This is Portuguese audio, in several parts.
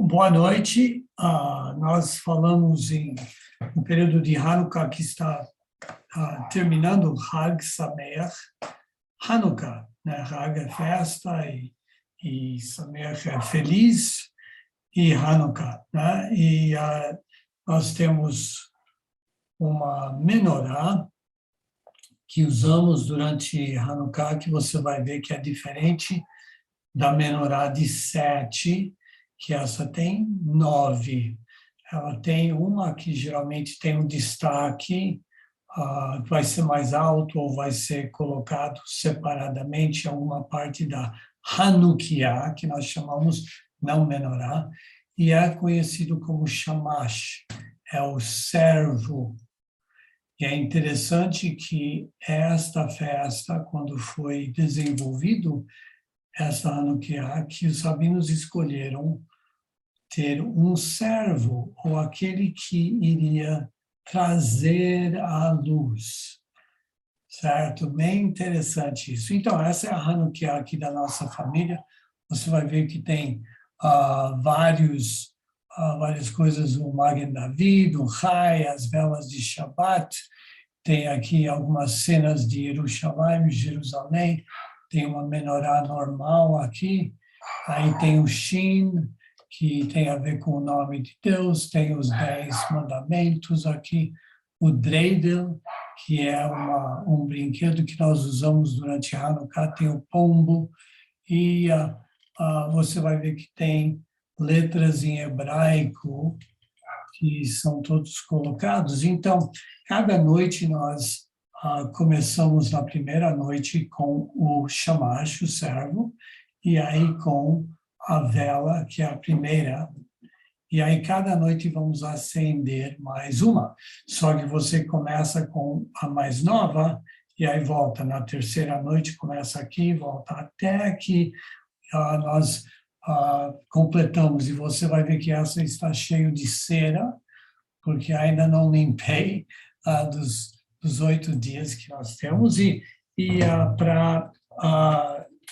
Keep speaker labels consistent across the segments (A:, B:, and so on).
A: Boa noite. Nós falamos no período de Hanukkah que está terminando, Hag Sameach, Hanukkah, né? Hag é festa e Sameach é feliz, e Hanukkah, né? E nós temos uma menorá que usamos durante Hanukkah, que você vai ver que é diferente da menorá de 7, que essa tem 9. Ela tem uma que geralmente tem um destaque, vai ser mais alto ou vai ser colocado separadamente em alguma parte da Hanukkah, que nós chamamos não menorá, e é conhecido como Shamash, é o servo. E é interessante que esta festa, quando foi desenvolvido, essa Hanukkah, que os rabinos escolheram ter um servo, ou aquele que iria trazer a luz, certo? Bem interessante isso. Então, essa é a Hanukkah aqui da nossa família. Você vai ver que tem várias coisas, o Magen David, o Chai, as velas de Shabbat, tem aqui algumas cenas de Jerusalém, tem uma menorá normal aqui, aí tem o Shin, que tem a ver com o nome de Deus, tem os 10 mandamentos aqui, o Dreidel, que é um brinquedo que nós usamos durante Hanukkah, tem o pombo, e você vai ver que tem letras em hebraico, que são todos colocados. Então, cada noite nós começamos na primeira noite com o shamash, o servo, e aí com a vela, que é a primeira. E aí cada noite vamos acender mais uma. Só que você começa com a mais nova, e aí volta na terceira noite, começa aqui, volta até aqui. Nós completamos, e você vai ver que essa está cheia de cera, porque ainda não limpei dos 8 dias que nós temos, e para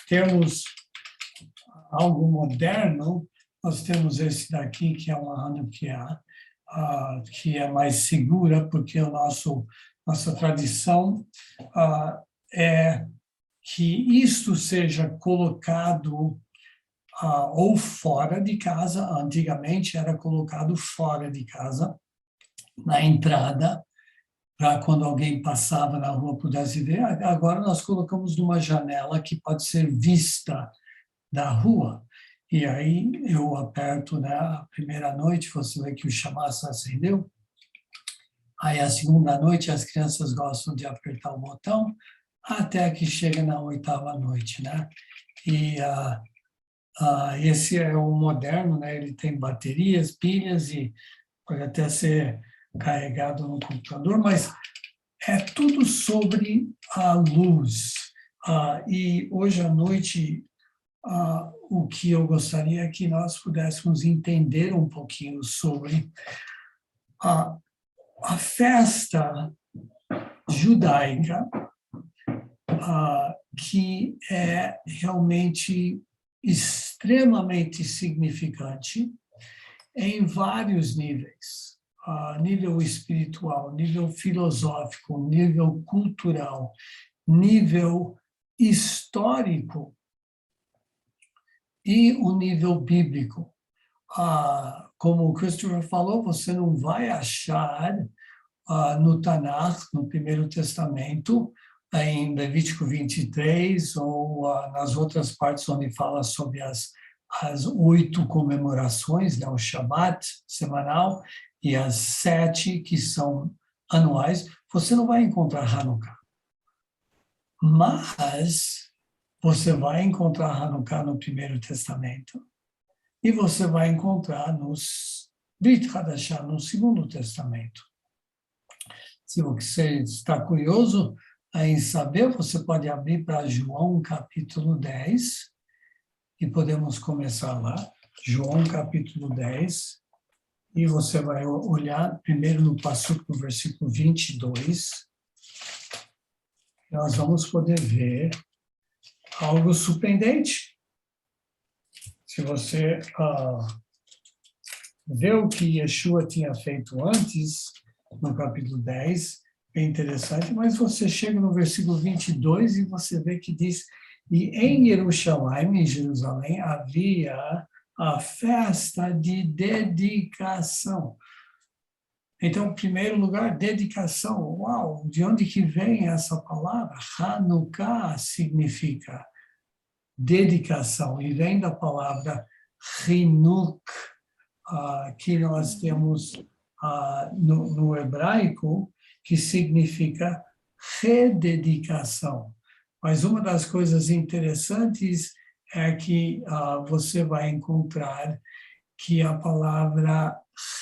A: termos algo moderno, nós temos esse daqui, que é uma Hanukkah, que é mais segura, porque nossa tradição é que isto seja colocado ou fora de casa. Antigamente era colocado fora de casa, na entrada, para quando alguém passava na rua pudesse ver. Agora nós colocamos numa janela que pode ser vista da rua. E aí eu aperto, né, a primeira noite, você vê que o chamaço acendeu. Aí a segunda noite as crianças gostam de apertar o botão, até que chega na 8ª noite, né? E esse é o moderno, né? Ele tem baterias, pilhas e pode até ser carregado no computador, mas é tudo sobre a luz. E hoje à noite, o que eu gostaria é que nós pudéssemos entender um pouquinho sobre a festa judaica, que é realmente extremamente significante em vários níveis. Nível espiritual, nível filosófico, nível cultural, nível histórico e o nível bíblico. Como o Christopher falou, você não vai achar no Tanakh, no Primeiro Testamento, em Levítico 23, ou nas outras partes onde fala sobre as 8 comemorações, né, o Shabat semanal, e as 7 que são anuais, você não vai encontrar Hanukkah. Mas você vai encontrar Hanukkah no Primeiro Testamento, e você vai encontrar nos Brit Hadashah, no Segundo Testamento. Se você está curioso em saber, você pode abrir para João capítulo 10, e podemos começar lá, João capítulo 10, e você vai olhar primeiro no passuco do versículo 22, nós vamos poder ver algo surpreendente. Se você ver o que Yeshua tinha feito antes, no capítulo 10, é interessante, mas você chega no versículo 22 e você vê que diz, e em Jerusalém, em Jerusalém, havia a festa de dedicação. Então, em primeiro lugar, dedicação. Uau, de onde que vem essa palavra? Hanukkah significa dedicação, e vem da palavra Hinuk, que nós temos no hebraico, que significa rededicação. Mas uma das coisas interessantes é que você vai encontrar que a palavra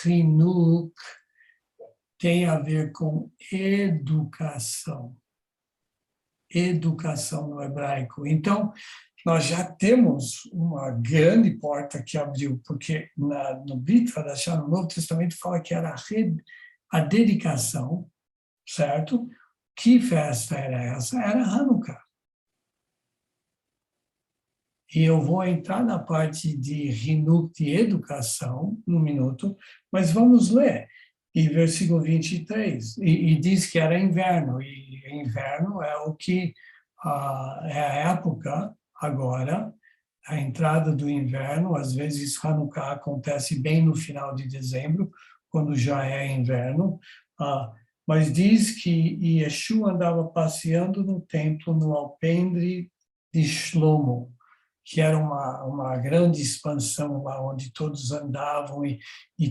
A: Hinuk tem a ver com educação. Educação no hebraico. Então, nós já temos uma grande porta que abriu, porque no Brit Hadashah, no Novo Testamento, fala que era a dedicação, certo? Que festa era essa? Era Hanukkah. E eu vou entrar na parte de Hinuk, de educação, num minuto, mas vamos ler. E versículo 23, e diz que era inverno, e inverno é o que é a época agora, a entrada do inverno. Às vezes Hanukkah acontece bem no final de dezembro, quando já é inverno, mas diz que Yeshua andava passeando no templo, no alpendre de Shlomo, que era uma grande expansão lá onde todos andavam e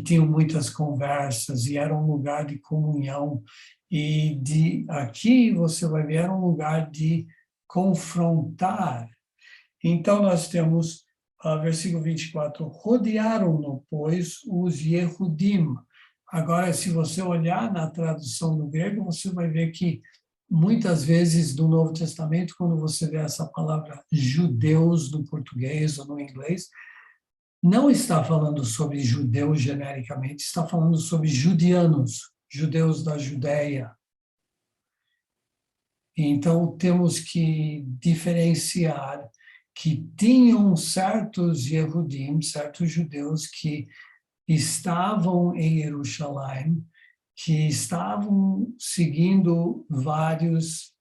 A: tinham muitas conversas, e era um lugar de comunhão. E aqui você vai ver, era um lugar de confrontar. Então, nós temos, versículo 24, rodearam-no, pois, os Yehudim. Agora, se você olhar na tradução do grego, você vai ver que muitas vezes no Novo Testamento, quando você vê essa palavra judeus no português ou no inglês, não está falando sobre judeus genericamente, está falando sobre judianos, judeus da Judéia. Então, temos que diferenciar que tinham certos Yehudim, certos judeus que estavam em Jerusalém, que estavam seguindo várias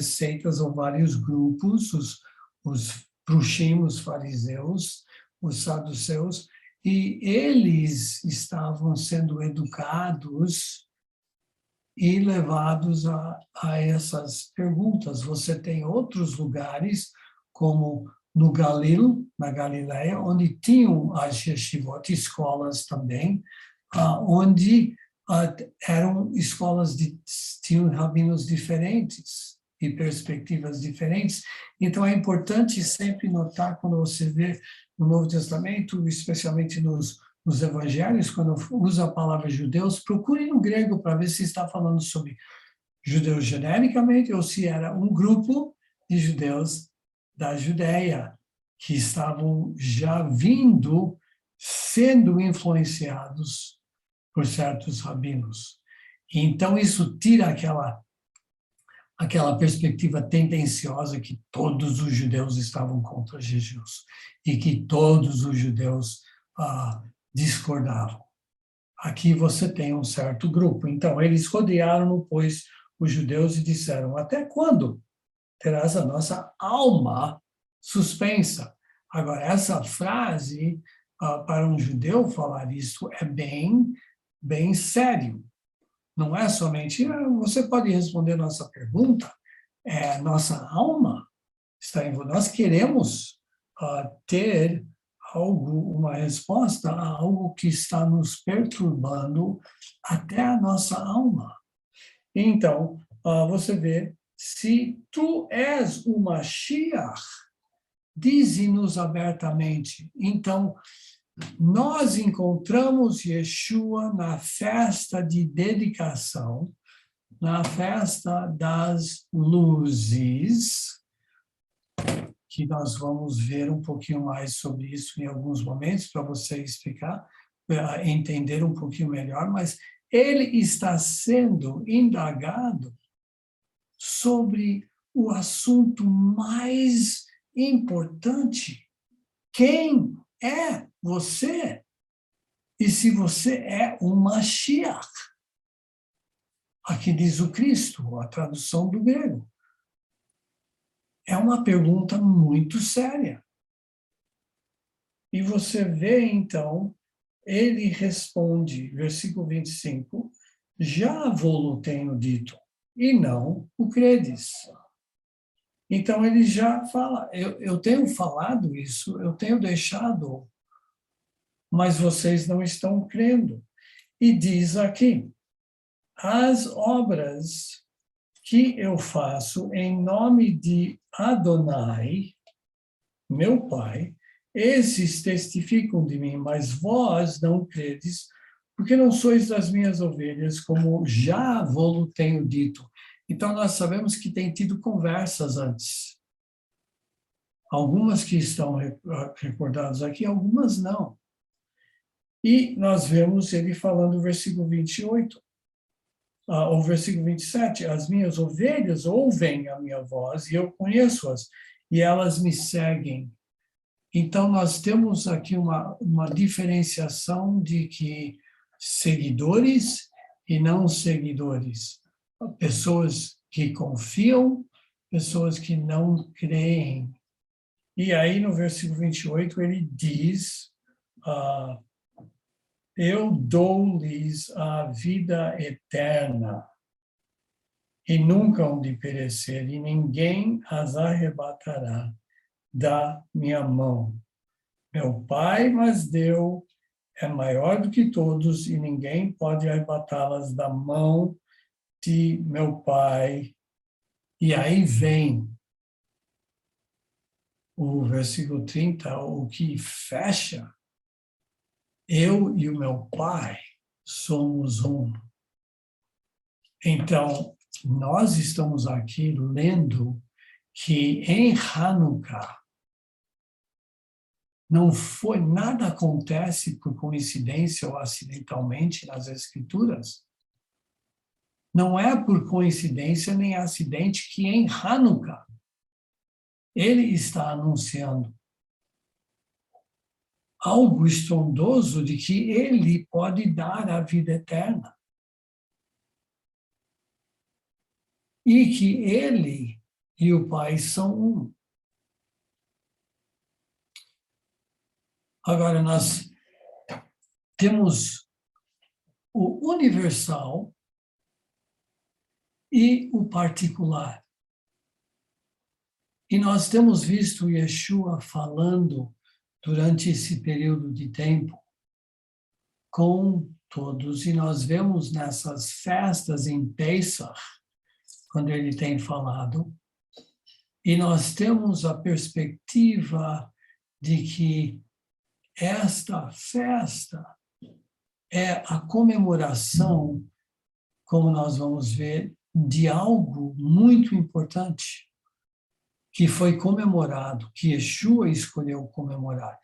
A: seitas ou vários grupos, os prushim, os fariseus, os saduceus, e eles estavam sendo educados e levados a essas perguntas. Você tem outros lugares, como no Galil, na Galileia, onde tinham as yeshivot, escolas também, onde eram escolas tinham rabinos diferentes e perspectivas diferentes. Então, é importante sempre notar, quando você vê no Novo Testamento, especialmente nos evangelhos, quando usa a palavra judeus, procure no grego para ver se está falando sobre judeus genericamente ou se era um grupo de judeus da Judéia que estavam já sendo influenciados por certos rabinos. Então, isso tira aquela perspectiva tendenciosa que todos os judeus estavam contra Jesus e que todos os judeus discordavam. Aqui você tem um certo grupo. Então, eles rodearam, pois, os judeus e disseram, até quando terás a nossa alma suspensa? Agora, essa frase, para um judeu falar isso, é bem, bem sério. Não é somente, você pode responder nossa pergunta, nossa alma está em você. Nós queremos ter uma resposta a algo que está nos perturbando até a nossa alma. Então, você vê, se tu és o Mashiach, dize-nos abertamente. Então, nós encontramos Yeshua na festa de dedicação, na festa das luzes, que nós vamos ver um pouquinho mais sobre isso em alguns momentos, para você explicar, entender um pouquinho melhor, mas ele está sendo indagado sobre o assunto mais importante. Quem é você? e se você é o Mashiach. Aqui diz o Cristo, a tradução do grego. É uma pergunta muito séria. E você vê, então, ele responde, versículo 25, já vou-lo tenho dito, e não o credes. Então, ele já fala, eu tenho falado isso, eu tenho deixado, mas vocês não estão crendo. E diz aqui, as obras que eu faço em nome de Adonai, meu Pai, esses testificam de mim, mas vós não credes, porque não sois das minhas ovelhas, como já vou tenho dito. Então, nós sabemos que tem tido conversas antes. Algumas que estão recordadas aqui, algumas não. E nós vemos ele falando no versículo 28, o versículo 27, as minhas ovelhas ouvem a minha voz e eu conheço-as, e elas me seguem. Então, nós temos aqui uma diferenciação de que seguidores e não seguidores. Pessoas que confiam, pessoas que não creem. E aí, no versículo 28, ele diz, eu dou-lhes a vida eterna, e nunca hão de perecer, e ninguém as arrebatará da minha mão. Meu Pai mas deu, é maior do que todos, e ninguém pode arrebatá-las da mão de meu Pai. E aí vem o versículo 30, o que fecha, eu e o meu Pai somos um. Então, nós estamos aqui lendo que em Hanukkah, nada acontece por coincidência ou acidentalmente nas Escrituras. Não é por coincidência nem acidente que em Hanukkah ele está anunciando algo estrondoso de que ele pode dar a vida eterna. E que ele e o Pai são um. Agora, nós temos o universal e o particular. E nós temos visto Yeshua falando durante esse período de tempo com todos, e nós vemos nessas festas em Pesach, quando ele tem falado, e nós temos a perspectiva de que esta festa é a comemoração, como nós vamos ver, de algo muito importante que foi comemorado, que Yeshua escolheu comemorar,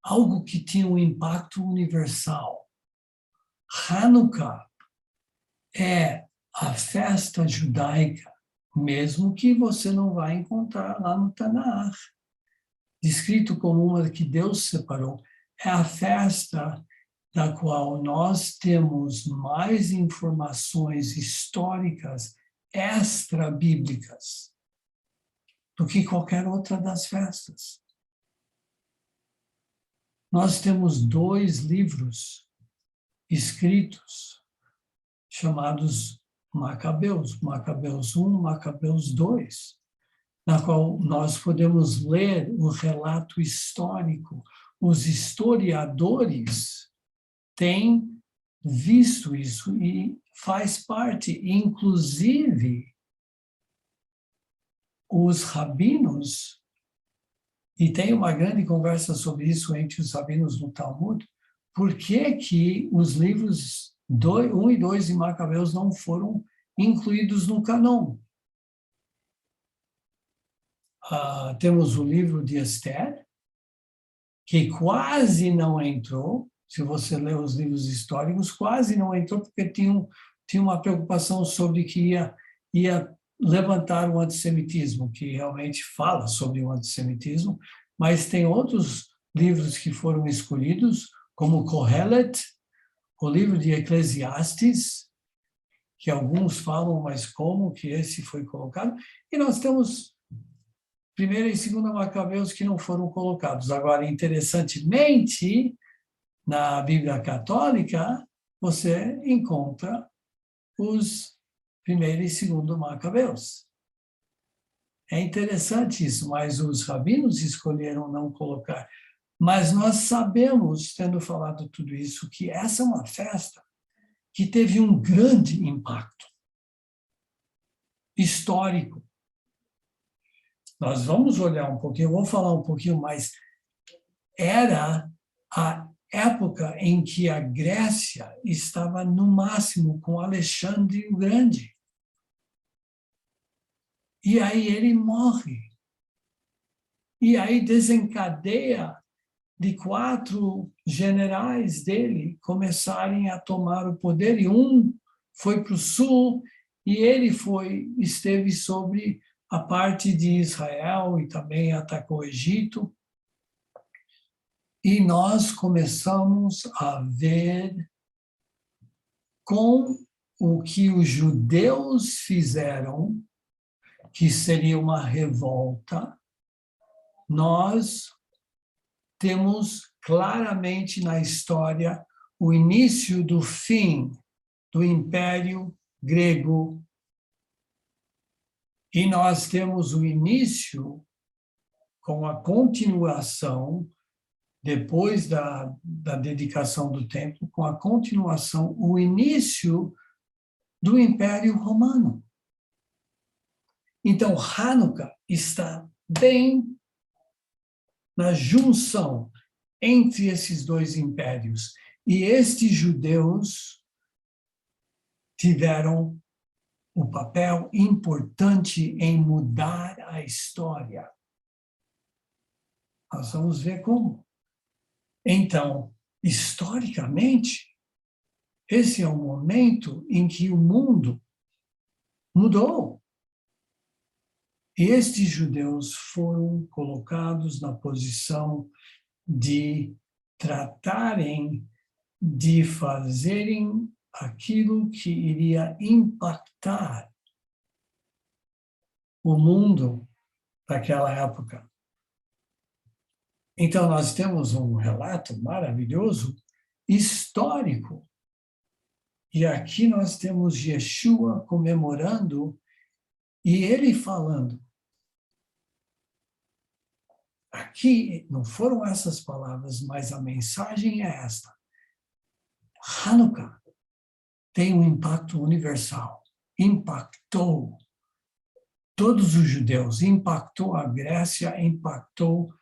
A: algo que tinha um impacto universal. Hanukkah é a festa judaica, mesmo que você não vai encontrar lá no Tanakh, descrito como uma que Deus separou. É a festa da qual nós temos mais informações históricas extra-bíblicas do que qualquer outra das festas. Nós temos 2 livros escritos chamados Macabeus, Macabeus 1, Macabeus 2, na qual nós podemos ler o relato histórico. Os historiadores têm visto isso e faz parte, inclusive, os rabinos, e tem uma grande conversa sobre isso entre os rabinos no Talmud, por que os livros 1 e 2 de Macabeus não foram incluídos no canon? Temos o livro de Esther, que quase não entrou, se você ler os livros históricos, quase não entrou, porque tinha uma preocupação sobre que ia levantar o antissemitismo, que realmente fala sobre o antissemitismo, mas tem outros livros que foram escolhidos, como Kohelet, o livro de Eclesiastes, que alguns falam, mas como que esse foi colocado? E nós temos 1ª e 2ª Macabeus que não foram colocados. Agora, interessantemente, na Bíblia Católica, você encontra os 1º e 2º Macabeus. É interessante isso, mas os rabinos escolheram não colocar. Mas nós sabemos, tendo falado tudo isso, que essa é uma festa que teve um grande impacto histórico. Nós vamos olhar um pouquinho, eu vou falar um pouquinho mais. Era a época em que a Grécia estava no máximo com Alexandre o Grande. E aí ele morre. E aí desencadeia de 4 generais dele começarem a tomar o poder, e um foi para o sul, e ele esteve sobre a parte de Israel e também atacou o Egito. E nós começamos a ver com o que os judeus fizeram, que seria uma revolta, nós temos claramente na história o início do fim do Império Grego. E nós temos o início com a continuação, depois da dedicação do templo, com a continuação, o início do Império Romano. Então, Hanukkah está bem na junção entre esses 2 impérios. E estes judeus tiveram um papel importante em mudar a história. Nós vamos ver como. Então, historicamente, esse é o momento em que o mundo mudou. E estes judeus foram colocados na posição de tratarem de fazerem aquilo que iria impactar o mundo daquela época. Então, nós temos um relato maravilhoso, histórico. E aqui nós temos Yeshua comemorando e ele falando. Aqui não foram essas palavras, mas a mensagem é esta. Hanukkah tem um impacto universal. Impactou todos os judeus, impactou a Grécia, impactou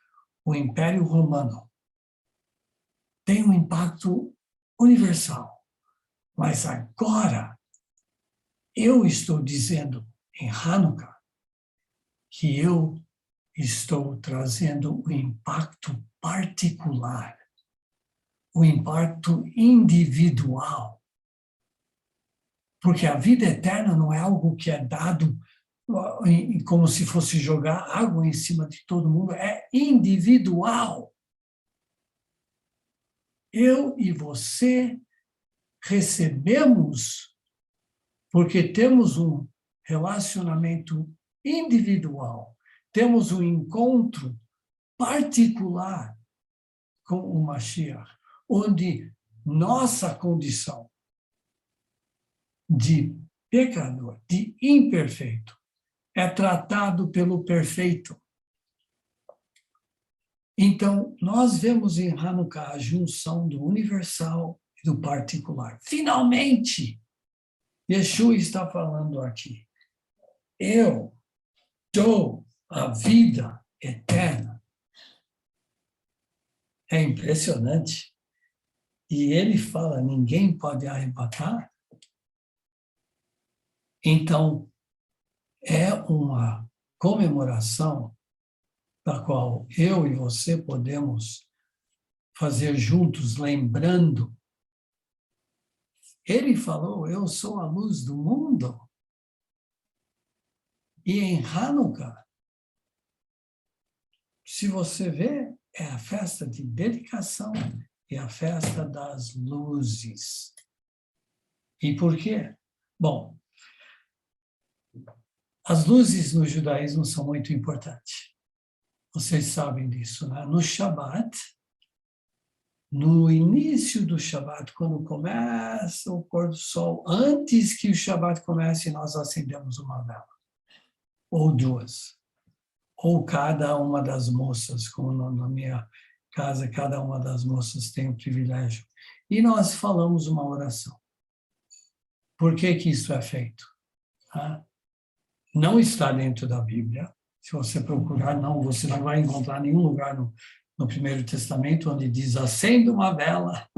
A: o Império Romano. Tem um impacto universal. Mas agora, eu estou dizendo em Hanukkah que eu estou trazendo o impacto particular, o impacto individual. Porque a vida eterna não é algo que é dado como se fosse jogar água em cima de todo mundo, é individual. Eu e você recebemos porque temos um relacionamento individual, temos um encontro particular com o Mashiach, onde nossa condição de pecador, de imperfeito, é tratado pelo perfeito. Então, nós vemos em Hanukkah a junção do universal e do particular. Finalmente, Yeshua está falando aqui. Eu dou a vida eterna. É impressionante. E ele fala, ninguém pode arrebatar. Então, é uma comemoração da qual eu e você podemos fazer juntos, lembrando. Ele falou, eu sou a luz do mundo. E em Hanukkah, se você vê, é a festa de dedicação e a festa das luzes. E por quê? Bom, as luzes no judaísmo são muito importantes. Vocês sabem disso, né? No Shabat, no início do Shabat, quando começa o pôr do sol, antes que o Shabat comece, nós acendemos uma vela, ou duas, ou cada uma das moças, como na minha casa, cada uma das moças tem o privilégio. E nós falamos uma oração. Por que que isso é feito? Não está dentro da Bíblia. Se você procurar, você não vai encontrar nenhum lugar no Primeiro Testamento onde diz acenda uma vela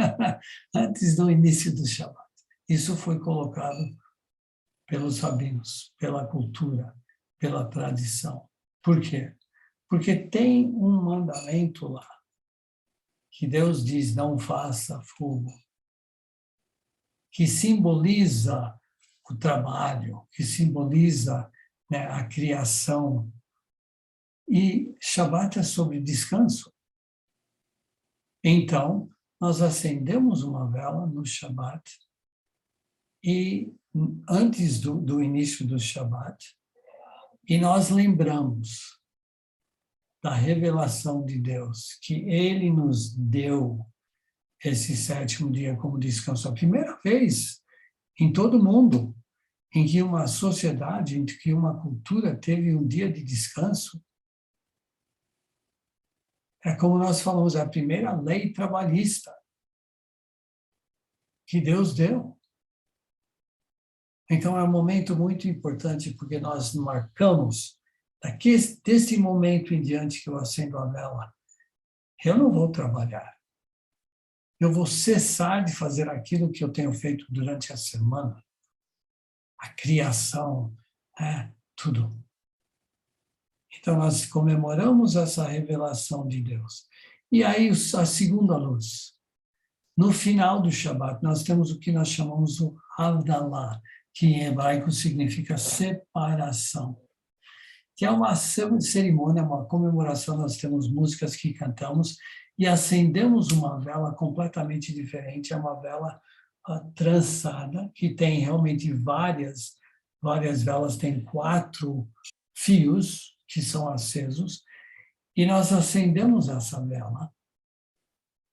A: antes do início do Shabat. Isso foi colocado pelos rabinos, pela cultura, pela tradição. Por quê? Porque tem um mandamento lá, que Deus diz, não faça fogo, que simboliza o trabalho, que simboliza, né, a criação. E Shabat é sobre descanso. Então, nós acendemos uma vela no Shabat e antes do início do Shabat, e nós lembramos da revelação de Deus, que Ele nos deu esse sétimo dia como descanso. A primeira vez em todo o mundo em que uma sociedade, em que uma cultura teve um dia de descanso. É como nós falamos, é a primeira lei trabalhista que Deus deu. Então é um momento muito importante, porque nós marcamos, desse momento em diante que eu acendo a vela, eu não vou trabalhar. Eu vou cessar de fazer aquilo que eu tenho feito durante a semana. A criação, tudo. Então nós comemoramos essa revelação de Deus. E aí a segunda luz. No final do Shabat, nós temos o que nós chamamos o Havdalah, que em hebraico significa separação. Que é uma cerimônia, uma comemoração, nós temos músicas que cantamos e acendemos uma vela completamente diferente, é uma vela trançada, que tem realmente várias velas, tem 4 fios que são acesos, e nós acendemos essa vela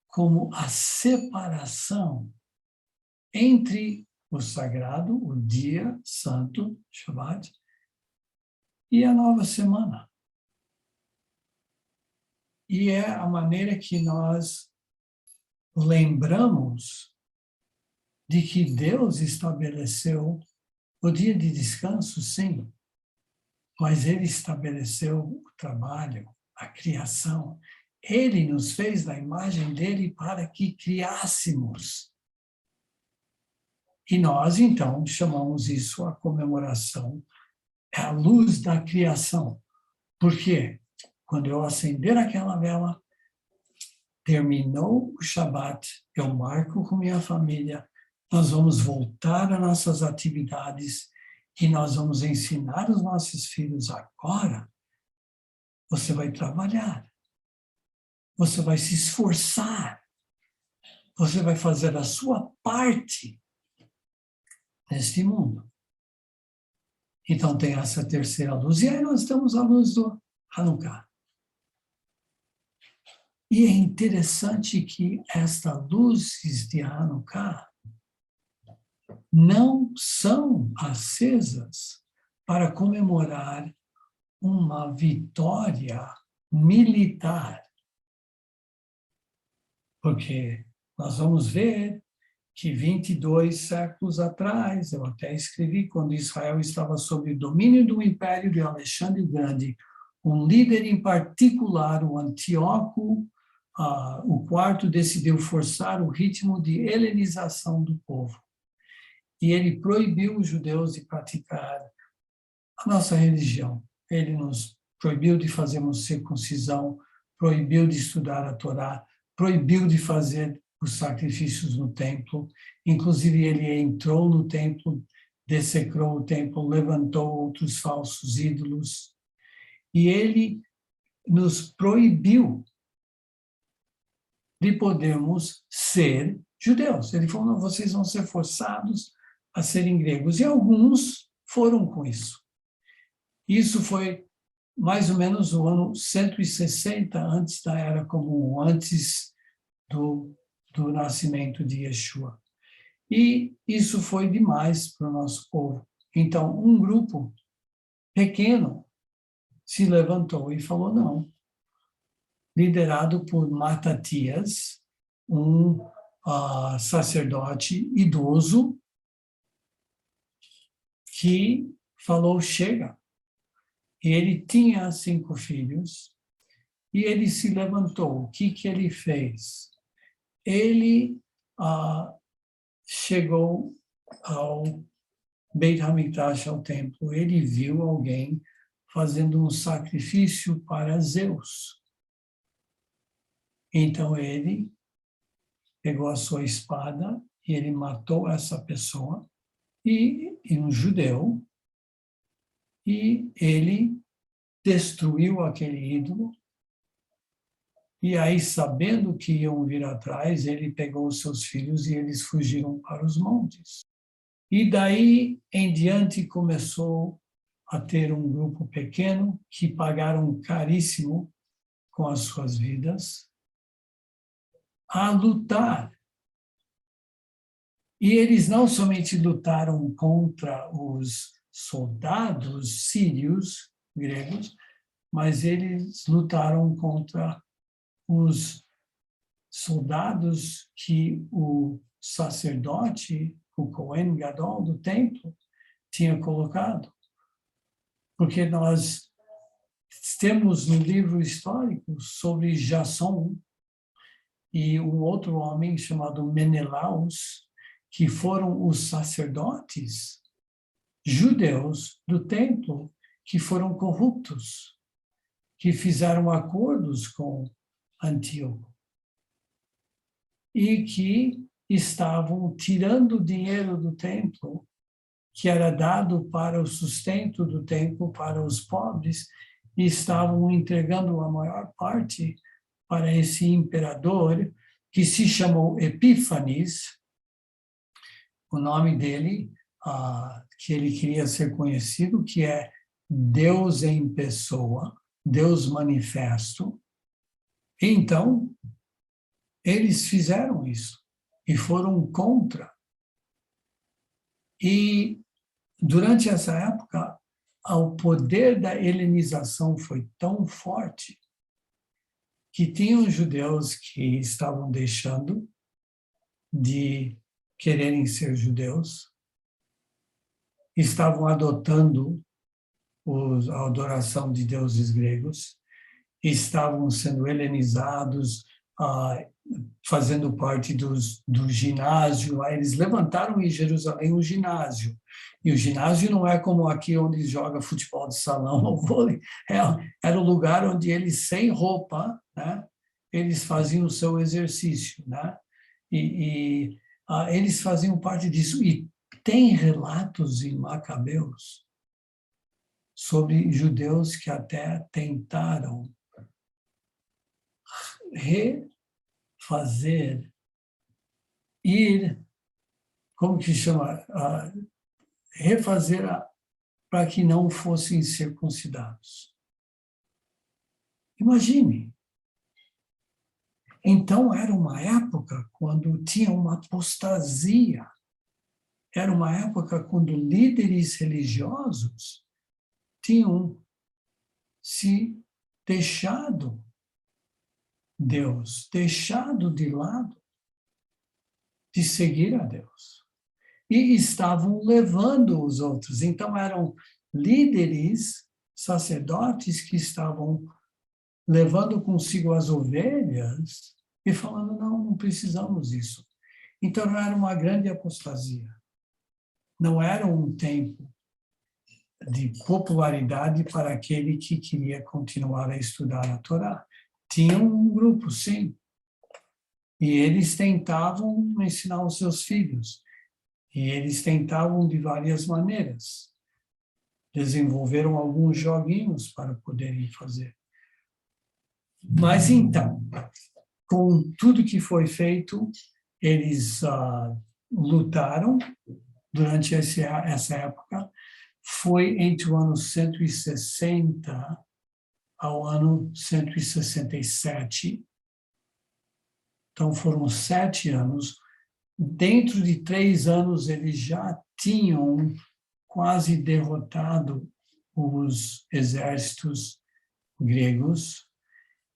A: como a separação entre o sagrado, o dia santo, Shabbat, e a nova semana. E é a maneira que nós lembramos de que Deus estabeleceu o dia de descanso, sim, mas Ele estabeleceu o trabalho, a criação. Ele nos fez da imagem dele para que criássemos. E nós, então, chamamos isso a comemoração, é a luz da criação. Por quê? Quando eu acender aquela vela, terminou o Shabat, eu marco com minha família, nós vamos voltar às nossas atividades e nós vamos ensinar os nossos filhos agora. Você vai trabalhar, você vai se esforçar, você vai fazer a sua parte neste mundo. Então tem essa terceira luz, e aí nós temos a luz do Hanukkah. E é interessante que estas luzes de Hanukkah não são acesas para comemorar uma vitória militar. Porque nós vamos ver que 22 séculos atrás, eu até escrevi, quando Israel estava sob o domínio do Império de Alexandre o Grande, um líder em particular, o Antíoco, o quarto, decidiu forçar o ritmo de helenização do povo. E ele proibiu os judeus de praticar a nossa religião. Ele nos proibiu de fazermos circuncisão, proibiu de estudar a Torá, proibiu de fazer os sacrifícios no templo. Inclusive, ele entrou no templo, dessecrou o templo, levantou outros falsos ídolos. E ele nos proibiu de podermos ser judeus. Ele falou, não, vocês vão ser forçados a serem gregos. E alguns foram com isso. Isso foi mais ou menos o ano 160 antes da Era Comum, antes do nascimento de Yeshua. E isso foi demais para o nosso povo. Então, um grupo pequeno se levantou e falou não, liderado por Matatias, um sacerdote idoso, que falou, chega. E ele tinha 5 filhos, e ele se levantou. O que ele fez? Ele chegou ao Beit HaMikdash, ao templo. Ele viu alguém fazendo um sacrifício para Zeus. Então ele pegou a sua espada e ele matou essa pessoa, e um judeu, e ele destruiu aquele ídolo. E aí, sabendo que iam vir atrás, ele pegou os seus filhos e eles fugiram para os montes. E daí em diante começou a ter um grupo pequeno que pagaram caríssimo com as suas vidas a lutar. E eles não somente lutaram contra os soldados sírios, gregos, mas eles lutaram contra os soldados que o sacerdote, o Cohen Gadol do templo, tinha colocado. Porque nós temos um livro histórico sobre Jasson e um outro homem chamado Menelaus, que foram os sacerdotes judeus do templo que foram corruptos, que fizeram acordos com Antíoco e que estavam tirando dinheiro do templo, que era dado para o sustento do templo para os pobres, e estavam entregando a maior parte para esse imperador, que se chamou Epífanes. O nome dele, que ele queria ser conhecido, que é Deus em pessoa, Deus manifesto. Então, eles fizeram isso e foram contra. E durante essa época, o poder da helenização foi tão forte que tinham judeus que estavam deixando de quererem ser judeus, estavam adotando a adoração de deuses gregos, estavam sendo helenizados, fazendo parte do ginásio. Eles levantaram em Jerusalém um ginásio. E o ginásio não é como aqui onde joga futebol de salão ou vôlei. Era o lugar onde eles, sem roupa, né, eles faziam o seu exercício, né? Eles faziam parte disso. E tem relatos em Macabeus sobre judeus que até tentaram como que chama? Refazer para que não fossem circuncidados. Imagine. Então, era uma época quando tinha uma apostasia. Era uma época quando líderes religiosos tinham se deixado Deus, deixado de lado de seguir a Deus. E estavam levando os outros. Então, eram líderes, sacerdotes que estavam levando consigo as ovelhas e falando, não precisamos disso. Então, não era uma grande apostasia. Não era um tempo de popularidade para aquele que queria continuar a estudar a Torá. Tinha um grupo, sim. E eles tentavam ensinar os seus filhos. E eles tentavam de várias maneiras. Desenvolveram alguns joguinhos para poderem fazer. Mas então, com tudo que foi feito, eles lutaram durante essa época. Foi entre o ano 160 ao ano 167. Então, foram 7 anos. Dentro de 3 anos, eles já tinham quase derrotado os exércitos gregos.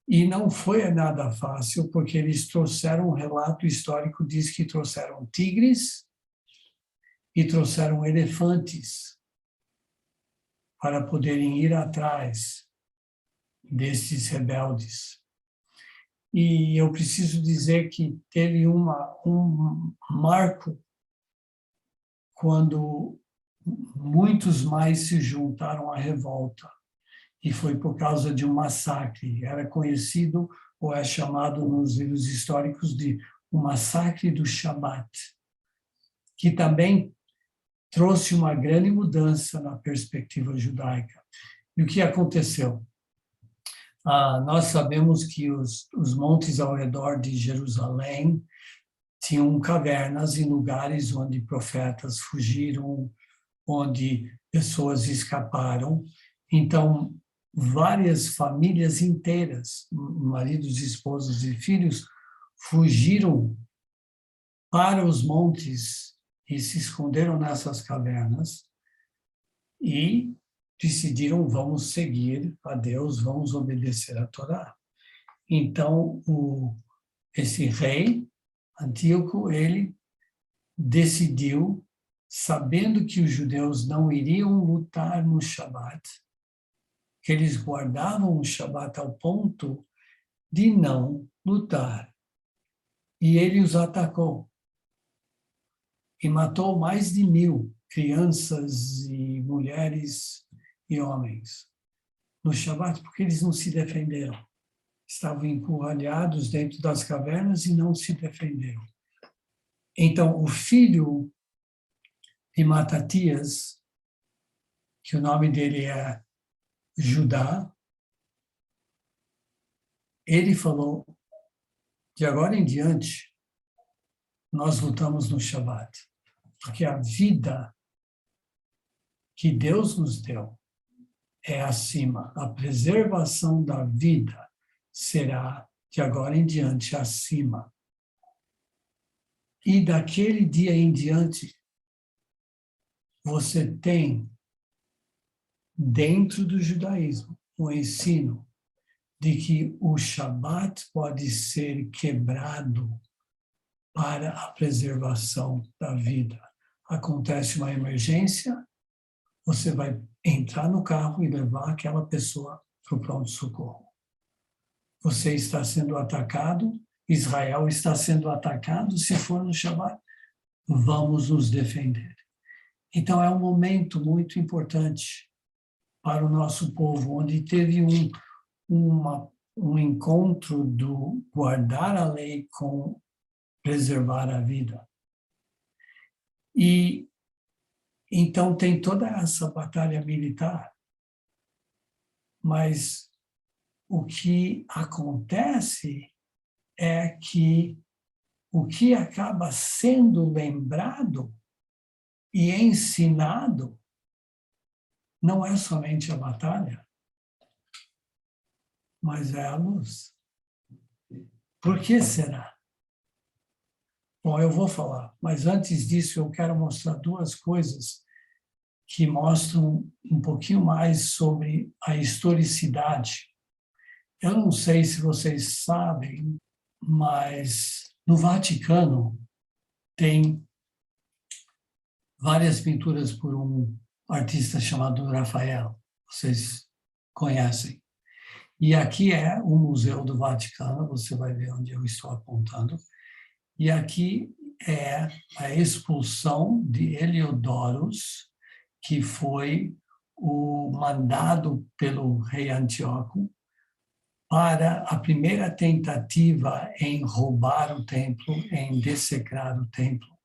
A: E não foi nada fácil, porque eles trouxeram, um relato histórico diz que trouxeram tigres e trouxeram elefantes para poderem ir atrás desses rebeldes. E eu preciso dizer que teve um marco quando muitos mais se juntaram à revolta. E foi por causa de um massacre. Era conhecido, ou é chamado nos livros históricos, de o massacre do Shabat, que também trouxe uma grande mudança na perspectiva judaica. E o que aconteceu? Nós sabemos que os montes ao redor de Jerusalém tinham cavernas em lugares onde profetas fugiram, onde pessoas escaparam. Então, várias famílias inteiras, maridos, esposas e filhos, fugiram para os montes e se esconderam nessas cavernas e decidiram, vamos seguir a Deus, vamos obedecer a Torá. Então, esse rei, Antíoco, ele decidiu, sabendo que os judeus não iriam lutar no Shabat, que eles guardavam o Shabat ao ponto de não lutar. E ele os atacou. E matou mais de 1000 crianças e mulheres e homens no Shabat, porque eles não se defenderam. Estavam encurralhados dentro das cavernas e não se defenderam. Então, o filho de Matatias, que o nome dele é Judá, ele falou, de agora em diante, nós lutamos no Shabat, porque a vida que Deus nos deu é acima. A preservação da vida será, de agora em diante, acima. E daquele dia em diante, você tem, dentro do judaísmo, o ensino de que o Shabat pode ser quebrado para a preservação da vida. Acontece uma emergência, você vai entrar no carro e levar aquela pessoa para o pronto-socorro. Você está sendo atacado, Israel está sendo atacado, se for no Shabat, vamos nos defender. Então, é um momento muito importante para o nosso povo, onde teve um encontro do guardar a lei com preservar a vida. E então tem toda essa batalha militar, mas o que acontece é que o que acaba sendo lembrado e ensinado não é somente a batalha, mas é a luz. Por que será? Bom, eu vou falar, mas antes disso eu quero mostrar 2 coisas que mostram um pouquinho mais sobre a historicidade. Eu não sei se vocês sabem, mas no Vaticano tem várias pinturas por um artista chamado Rafael. Vocês conhecem. E aqui é o Museu do Vaticano, você vai ver onde eu estou apontando. E aqui é a expulsão de Heliodorus, que foi o mandado pelo rei Antíoco para a primeira tentativa em roubar o templo, em dessecrar o templo.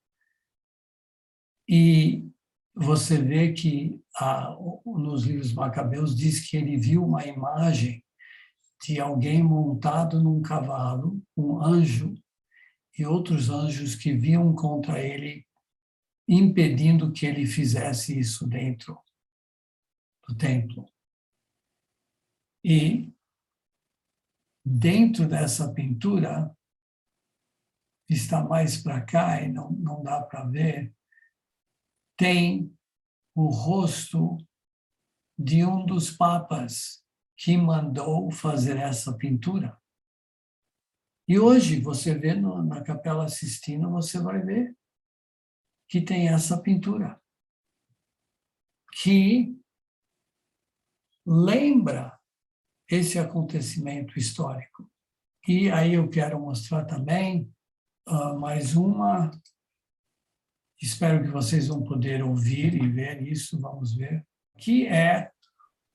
A: E você vê que nos livros macabeus diz que ele viu uma imagem de alguém montado num cavalo, um anjo, e outros anjos que vinham contra ele, impedindo que ele fizesse isso dentro do templo. E dentro dessa pintura, está mais para cá e não dá para ver, tem o rosto de um dos papas que mandou fazer essa pintura. E hoje, você vê na Capela Sistina, você vai ver que tem essa pintura, que lembra esse acontecimento histórico. E aí eu quero mostrar também mais uma, espero que vocês vão poder ouvir e ver isso, vamos ver, que é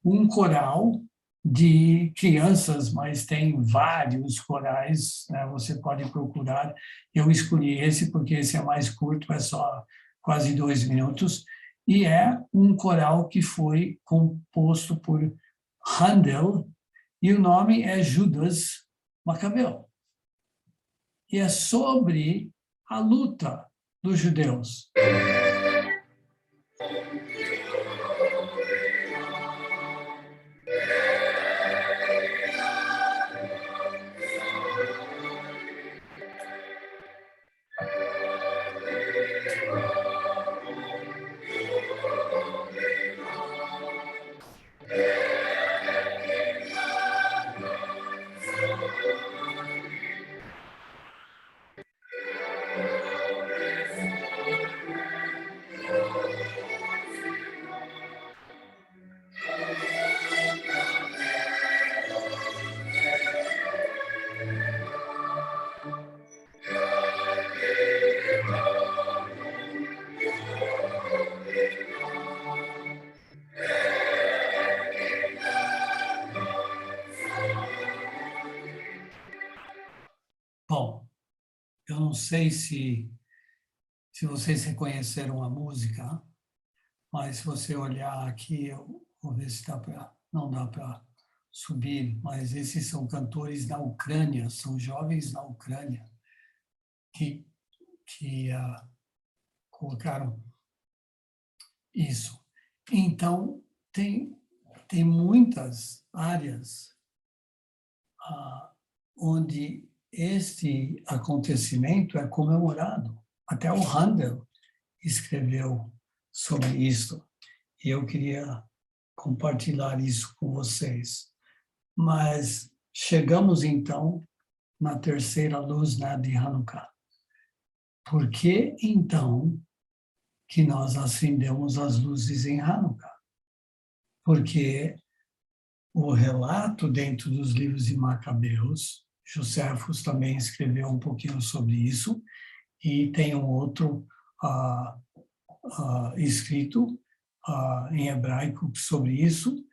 A: um coral de crianças, mas tem vários corais, né? Você pode procurar. Eu escolhi esse porque esse é mais curto, é só quase 2 minutos, e é um coral que foi composto por Handel, e o nome é Judas Macabeu. E é sobre a luta dos judeus. Bom, eu não sei se vocês reconheceram a música, mas se você olhar aqui, eu vou ver se dá para... Não dá para subir, mas esses são cantores da Ucrânia, são jovens na Ucrânia que colocaram isso. Então, tem muitas áreas onde este acontecimento é comemorado. Até o Handel escreveu sobre isso. E eu queria compartilhar isso com vocês. Mas chegamos, então, na terceira luz, né, de Hanukkah. Por que, então, que nós acendemos as luzes em Hanukkah? Porque o relato dentro dos livros de Macabeus, Josefos também escreveu um pouquinho sobre isso, e tem um outro escrito em hebraico sobre isso,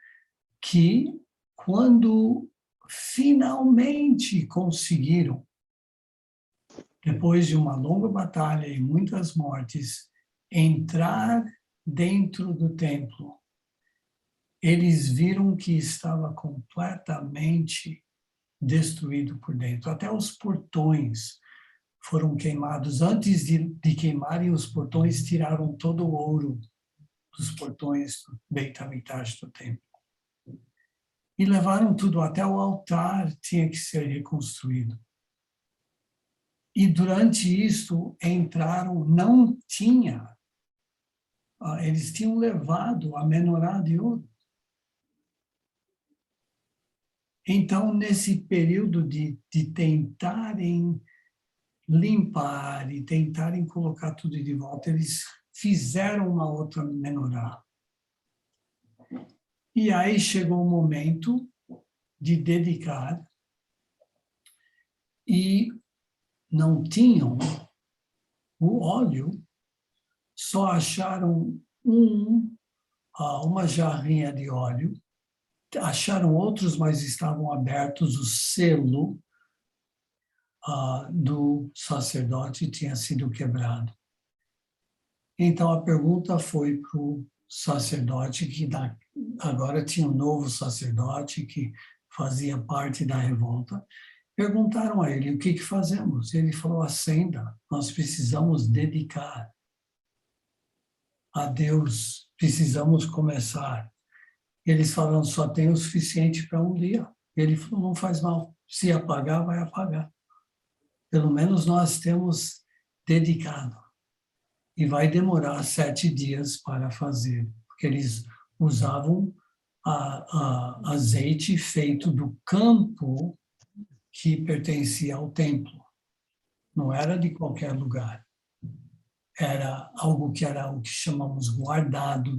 A: que quando finalmente conseguiram, depois de uma longa batalha e muitas mortes, entrar dentro do templo, eles viram que estava completamente destruído por dentro. Até os portões foram queimados. Antes de queimarem os portões, tiraram todo o ouro dos portões do Beit HaMikdash do templo. E levaram tudo, até o altar tinha que ser reconstruído. E durante isso entraram, não tinha, eles tinham levado a menorá de ouro. Então, nesse período de tentarem limpar e tentarem colocar tudo de volta, eles fizeram uma outra menorá. E aí chegou o momento de dedicar e não tinham o óleo, só acharam uma jarrinha de óleo, acharam outros, mas estavam abertos, o selo do sacerdote tinha sido quebrado. Então a pergunta foi para o sacerdote, que agora tinha um novo sacerdote que fazia parte da revolta, perguntaram a ele, o que fazemos? Ele falou, acenda, nós precisamos dedicar a Deus, precisamos começar. Eles falaram, só tem o suficiente para um dia. Ele falou, não faz mal, se apagar, vai apagar. Pelo menos nós temos dedicado. E vai demorar 7 dias para fazer, porque eles usavam azeite feito do campo que pertencia ao templo. Não era de qualquer lugar. Era algo que era o que chamamos guardado,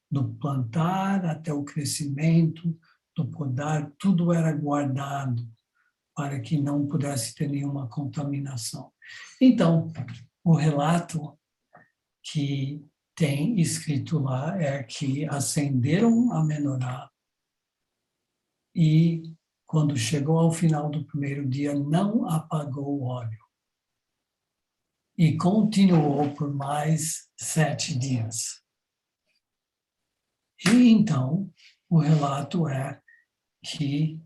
A: do plantar até o crescimento, do podar, tudo era guardado para que não pudesse ter nenhuma contaminação. Então, o relato que tem escrito lá é que acenderam a menorá e, quando chegou ao final do primeiro dia, não apagou o óleo. E continuou por mais 7 dias. E então, o relato é que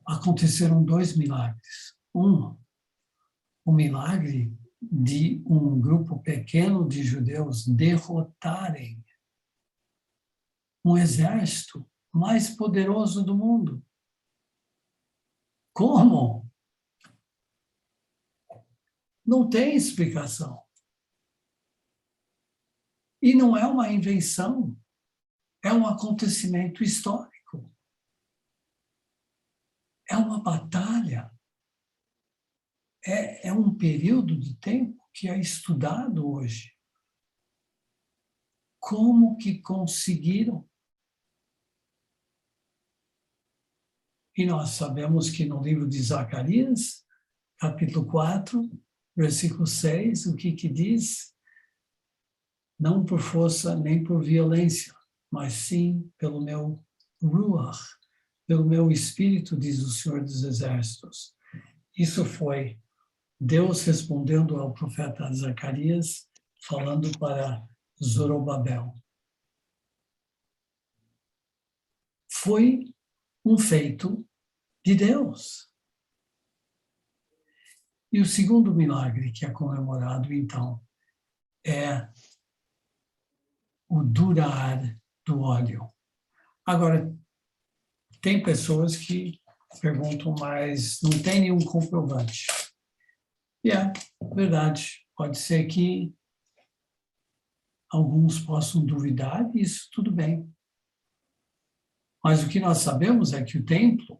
A: aconteceram 2 milagres. O milagre de um grupo pequeno de judeus derrotarem um exército mais poderoso do mundo. Como? Não tem explicação. E não é uma invenção, é um acontecimento histórico. É uma batalha. É um período de tempo que é estudado hoje. Como que conseguiram? E nós sabemos que no livro de Zacarias, capítulo 4, versículo 6, o que diz? Não por força nem por violência, mas sim pelo meu ruach, pelo meu espírito, diz o Senhor dos Exércitos. Isso foi Deus respondendo ao profeta Zacarias, falando para Zorobabel. Foi um feito de Deus. E o segundo milagre que é comemorado, então, é o durar do óleo. Agora, tem pessoas que perguntam, mas não tem nenhum comprovante. E é verdade, pode ser que alguns possam duvidar, e isso tudo bem. Mas o que nós sabemos é que o templo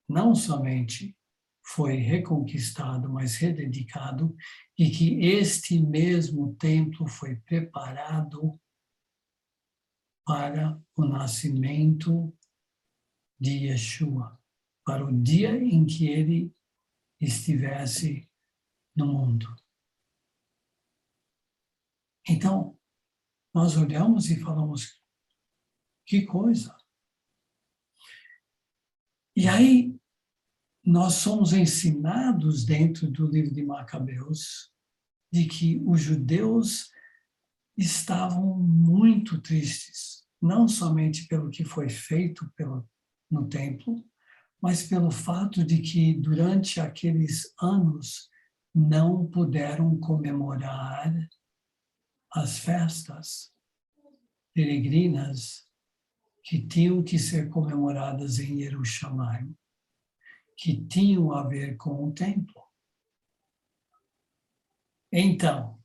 A: não somente foi reconquistado, mas rededicado, e que este mesmo templo foi preparado para o nascimento de Yeshua, para o dia em que ele estivesse no mundo. Então, nós olhamos e falamos, que coisa! E aí, nós somos ensinados dentro do livro de Macabeus de que os judeus estavam muito tristes, não somente pelo que foi feito no templo, mas pelo fato de que durante aqueles anos não puderam comemorar as festas peregrinas que tinham que ser comemoradas em Jerusalém, que tinham a ver com o templo. Então,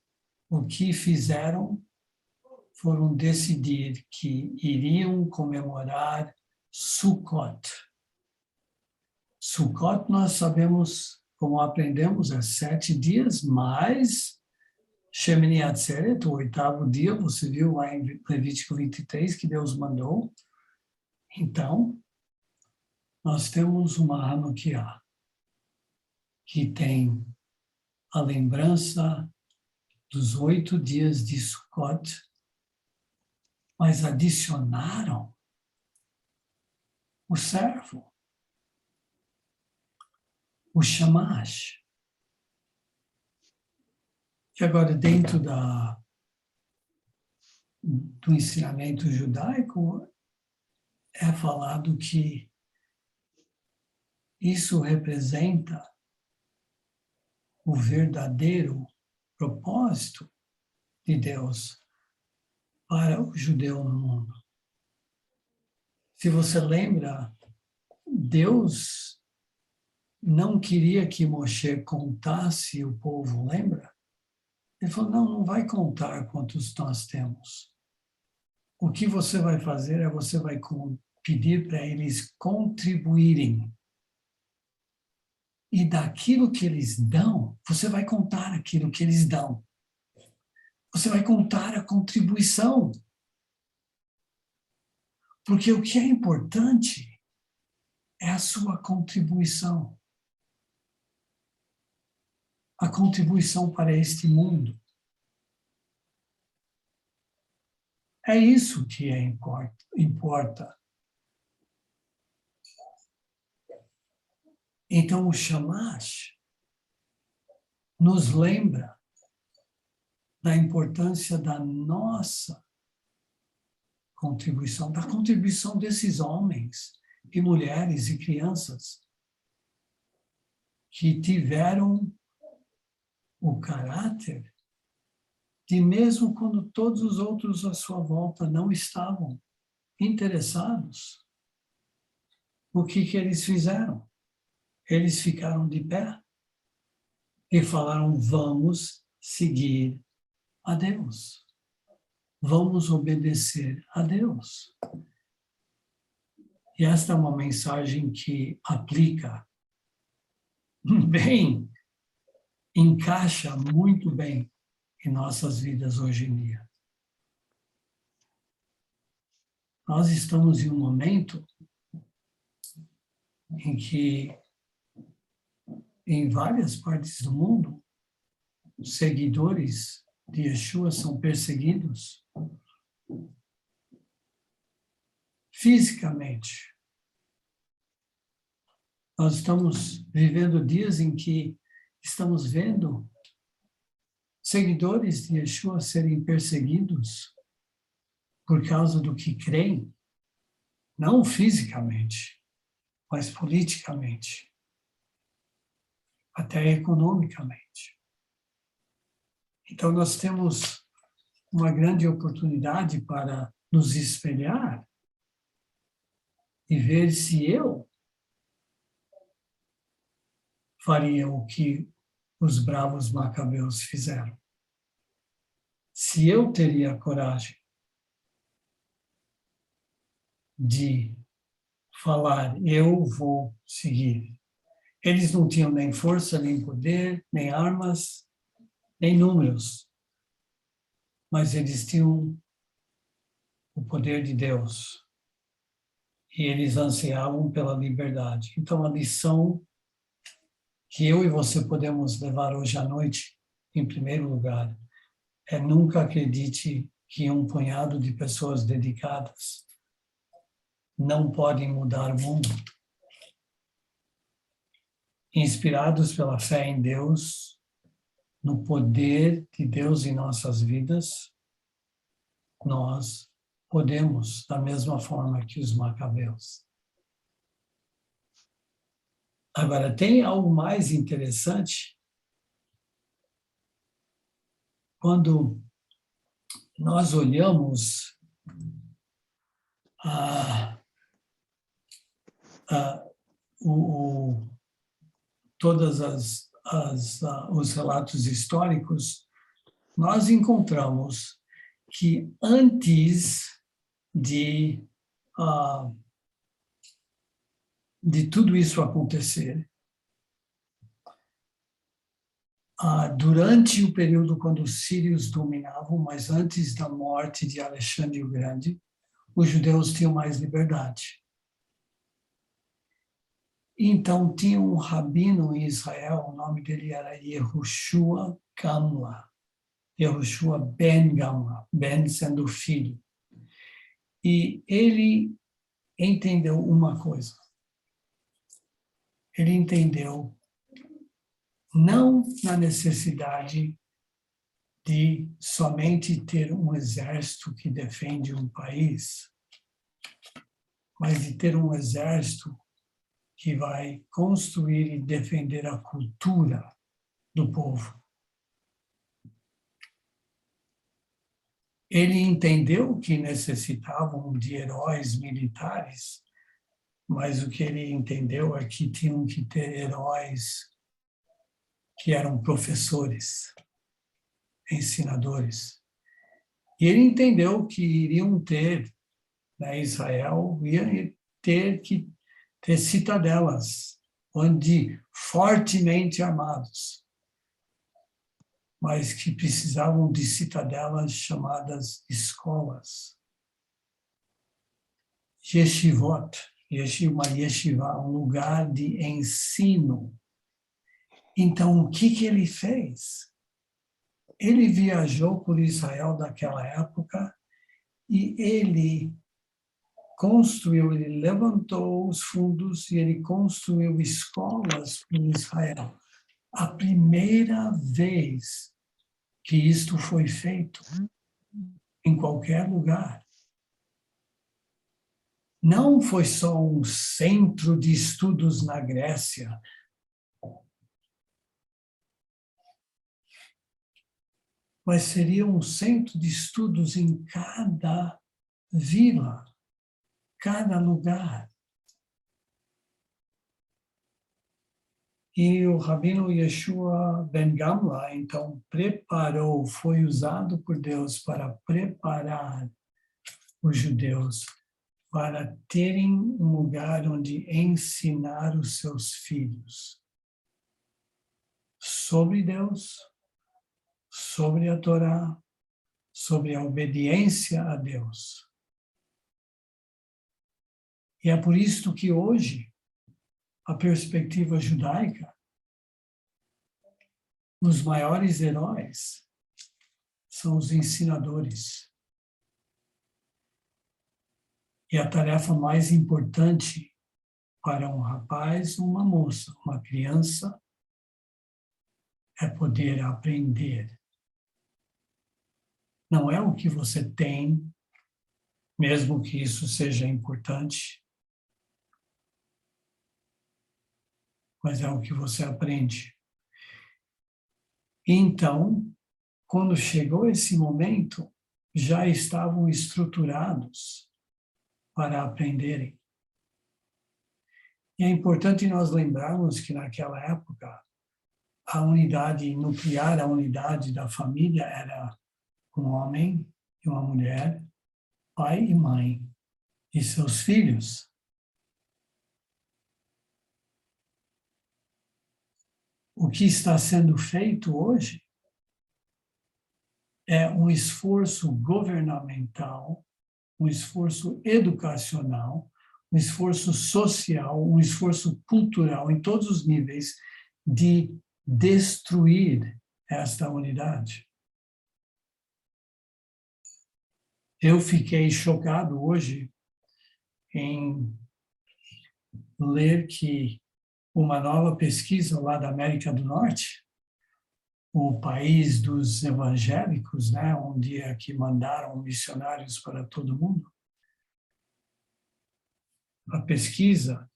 A: o que fizeram foram decidir que iriam comemorar Sukkot. Sukkot, nós sabemos, como aprendemos, é 7 dias, mais Shemini Atzeret, o 8º dia, você viu lá em Levítico 23, que Deus mandou. Então, nós temos uma Hanukkah, que tem a lembrança dos 8 dias de Sukkot, mas adicionaram o servo, o Shamash. E agora, dentro do ensinamento judaico, é falado que isso representa o verdadeiro propósito de Deus para o judeu no mundo. Se você lembra, Deus não queria que Moshe contasse o povo, lembra? Ele falou, não vai contar quantos nós temos. O que você vai fazer é você vai pedir para eles contribuírem. E daquilo que eles dão, você vai contar aquilo que eles dão. Você vai contar a contribuição. Porque o que é importante é a sua contribuição. A contribuição para este mundo. É isso que importa. Então, o Shamash nos lembra da importância da nossa contribuição, da contribuição desses homens e mulheres e crianças que tiveram o caráter de, mesmo quando todos os outros à sua volta não estavam interessados, o que eles fizeram? Eles ficaram de pé e falaram, vamos seguir a Deus. Vamos obedecer a Deus. E esta é uma mensagem que aplica bem, encaixa muito bem em nossas vidas hoje em dia. Nós estamos em um momento em que, em várias partes do mundo, os seguidores de Yeshua são perseguidos fisicamente. Nós estamos vivendo dias em que estamos vendo seguidores de Yeshua serem perseguidos por causa do que creem, não fisicamente, mas politicamente, até economicamente. Então, nós temos uma grande oportunidade para nos espelhar e ver se eu faria o que os bravos macabeus fizeram. Se eu teria a coragem de falar, eu vou seguir. Eles não tinham nem força, nem poder, nem armas, nem números, mas eles tinham o poder de Deus e eles ansiavam pela liberdade. Então, a lição que eu e você podemos levar hoje à noite, em primeiro lugar, é nunca acredite que um punhado de pessoas dedicadas não podem mudar o mundo. Inspirados pela fé em Deus, no poder de Deus em nossas vidas, nós podemos, da mesma forma que os macabeus. Agora, tem algo mais interessante quando nós olhamos todas os relatos históricos, nós encontramos que antes de tudo isso acontecer, durante o período quando os sírios dominavam, mas antes da morte de Alexandre o Grande, os judeus tinham mais liberdade. Então, tinha um rabino em Israel, o nome dele era Yehoshua Gamla. Yehoshua ben Gamla, ben sendo filho. E ele entendeu uma coisa. Ele entendeu não na necessidade de somente ter um exército que defende um país, mas de ter um exército que vai construir e defender a cultura do povo. Ele entendeu que necessitavam de heróis militares, mas o que ele entendeu é que tinham que ter heróis que eram professores, ensinadores. E ele entendeu que iriam ter, né, Israel ia ter que ter citadelas, onde fortemente armados, mas que precisavam de citadelas chamadas escolas. Yeshivot, uma yeshiva, um lugar de ensino. Então, o que ele fez? Ele viajou por Israel daquela época e ele construiu, ele levantou os fundos e ele construiu escolas em Israel. A primeira vez que isto foi feito em qualquer lugar. Não foi só um centro de estudos na Grécia. Mas seria um centro de estudos em cada vila, cada lugar. E o Rabino Yeshua Ben Gamla, então, foi usado por Deus para preparar os judeus para terem um lugar onde ensinar os seus filhos sobre Deus, sobre a Torá, sobre a obediência a Deus. E é por isso que hoje, a perspectiva judaica, os maiores heróis são os ensinadores. E a tarefa mais importante para um rapaz, uma moça, uma criança, é poder aprender. Não é o que você tem, mesmo que isso seja importante, mas é o que você aprende. Então, quando chegou esse momento, já estavam estruturados para aprenderem. E é importante nós lembrarmos que naquela época, a unidade nuclear, a unidade da família era um homem e uma mulher, pai e mãe, e seus filhos. O que está sendo feito hoje é um esforço governamental, um esforço educacional, um esforço social, um esforço cultural em todos os níveis de destruir esta unidade. Eu fiquei chocado hoje em ler que uma nova pesquisa lá da América do Norte, o país dos evangélicos, né, onde é que mandaram missionários para todo mundo, a pesquisa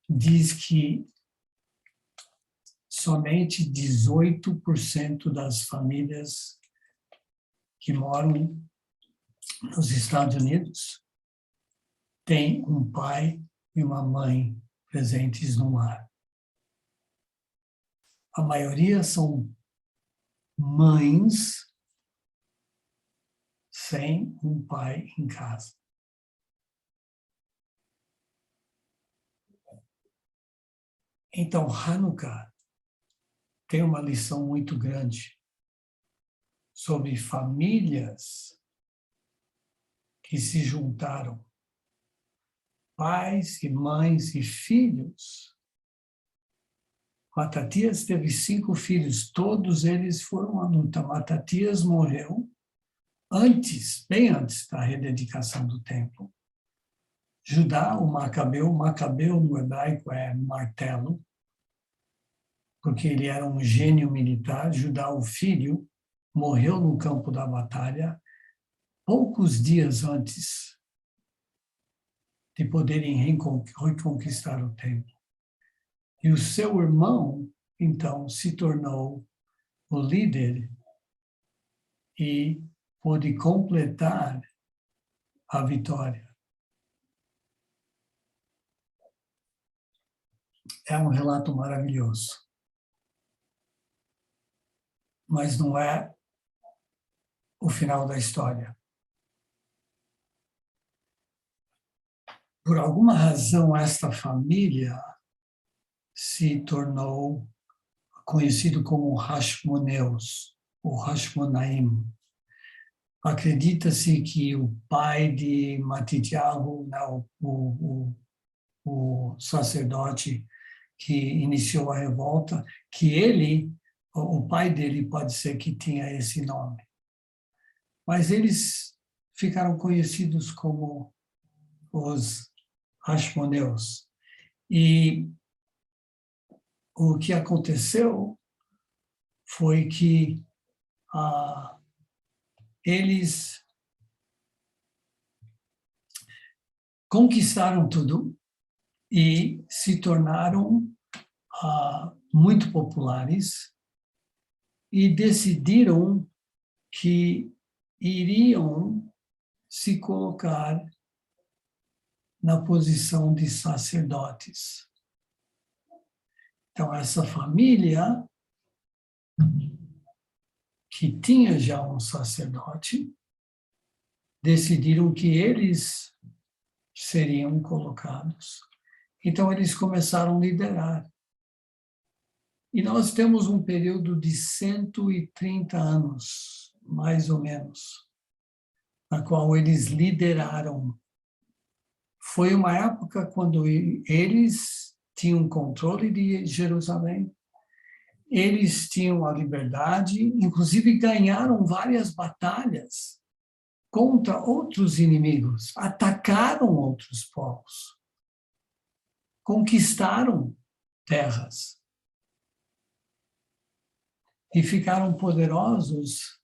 A: diz que somente 18% das famílias que moram nos Estados Unidos têm um pai e uma mãe presentes no lar. A maioria são mães sem um pai em casa. Então, Hanukkah tem uma lição muito grande sobre famílias que se juntaram, pais e mães e filhos. Matatias teve 5 filhos, todos eles foram Hanukkah. Matatias morreu antes, bem antes da rededicação do templo. Judá, o Macabeu no hebraico é martelo, porque ele era um gênio militar. Judá, o filho, morreu no campo da batalha poucos dias antes de poderem reconquistar o templo. E o seu irmão, então, se tornou o líder e pôde completar a vitória. É um relato maravilhoso. Mas não é o final da história. Por alguma razão, esta família se tornou conhecido como Hashmoneus, ou Hashmonaim. Acredita-se que o pai de Matityahu, o sacerdote que iniciou a revolta, que ele, o pai dele pode ser que tinha esse nome. Mas eles ficaram conhecidos como os Hashmoneus. E o que aconteceu foi que eles conquistaram tudo e se tornaram muito populares e decidiram que iriam se colocar na posição de sacerdotes. Então, essa família, que tinha já um sacerdote, decidiram que eles seriam colocados. Então, eles começaram a liderar. E nós temos um período de 130 anos, mais ou menos, na qual eles lideraram. Foi uma época quando eles tinham controle de Jerusalém, eles tinham a liberdade, inclusive ganharam várias batalhas contra outros inimigos, atacaram outros povos, conquistaram terras e ficaram poderosos,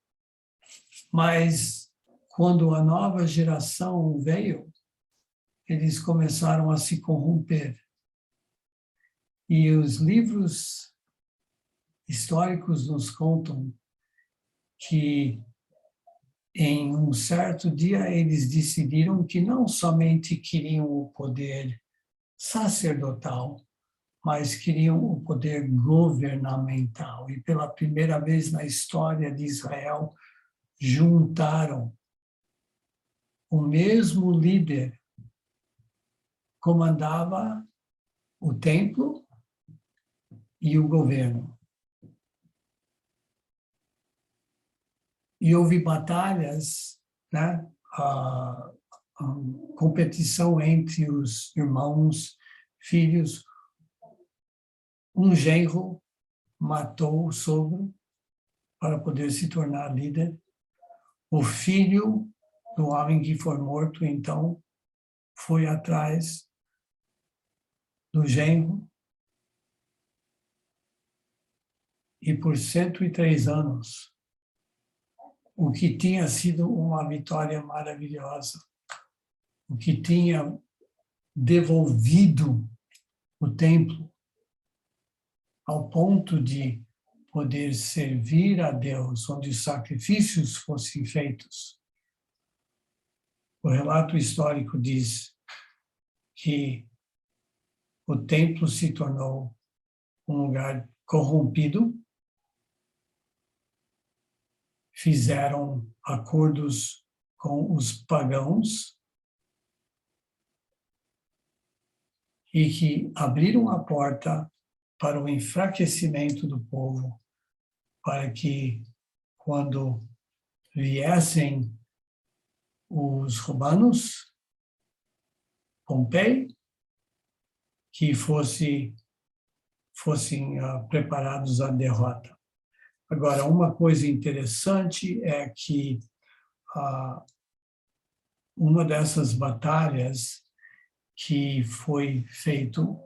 A: mas quando a nova geração veio, eles começaram a se corromper. E os livros históricos nos contam que em um certo dia eles decidiram que não somente queriam o poder sacerdotal, mas queriam o poder governamental. E pela primeira vez na história de Israel, juntaram o mesmo líder, comandava o templo e o governo. E houve batalhas, né? A competição entre os irmãos, filhos. Um genro matou o sogro para poder se tornar líder. O filho do homem que foi morto, então, foi atrás do genro. E por 103 anos, o que tinha sido uma vitória maravilhosa, o que tinha devolvido o templo ao ponto de poder servir a Deus, onde os sacrifícios fossem feitos. O relato histórico diz que o templo se tornou um lugar corrompido, fizeram acordos com os pagãos e que abriram a porta para o enfraquecimento do povo, para que, quando viessem os romanos, Pompei, que fossem preparados à derrota. Agora, uma coisa interessante é que uma dessas batalhas que foi feito,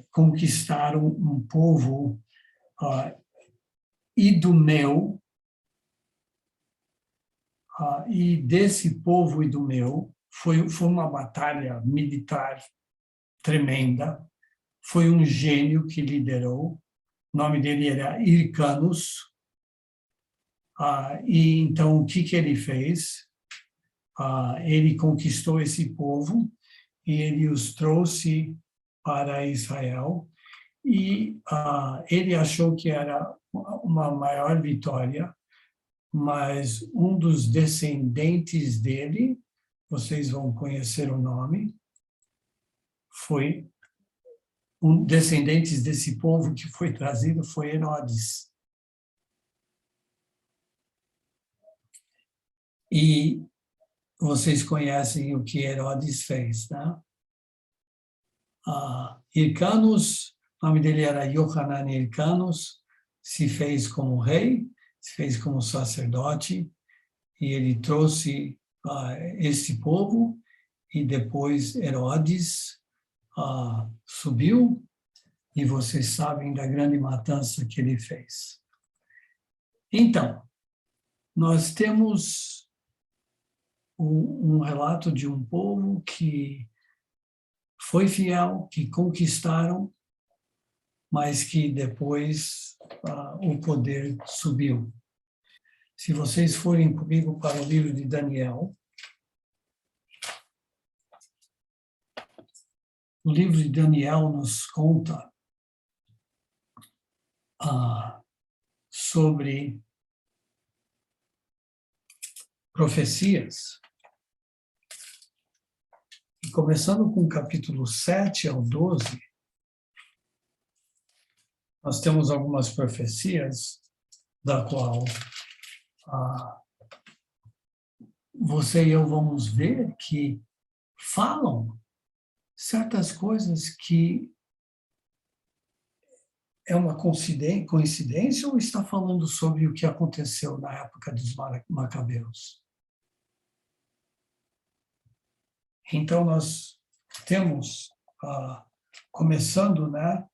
A: conquistaram um povo idumeu, e desse povo idumeu, foi uma batalha militar tremenda. Foi um gênio que liderou. O nome dele era Hyrcanus. E então, o que ele fez? Ele conquistou esse povo e ele os trouxe para Israel. E ele achou que era uma maior vitória, mas um dos descendentes dele, vocês vão conhecer o nome, foi um descendentes desse povo que foi trazido foi Herodes. E vocês conhecem o que Herodes fez, né? Hyrcanus, o nome dele era Yohanan Hyrcanus, se fez como rei, se fez como sacerdote, e ele trouxe esse povo, e depois Herodes subiu, e vocês sabem da grande matança que ele fez. Então, nós temos um relato de um povo que foi fiel, que conquistaram, mas que depois o poder subiu. Se vocês forem comigo para o livro de Daniel, o livro de Daniel nos conta sobre profecias. E começando com o capítulo 7 ao 12, nós temos algumas profecias da qual você e eu vamos ver que falam certas coisas que é uma coincidência ou está falando sobre o que aconteceu na época dos Macabeus? Então, nós temos, começando, né,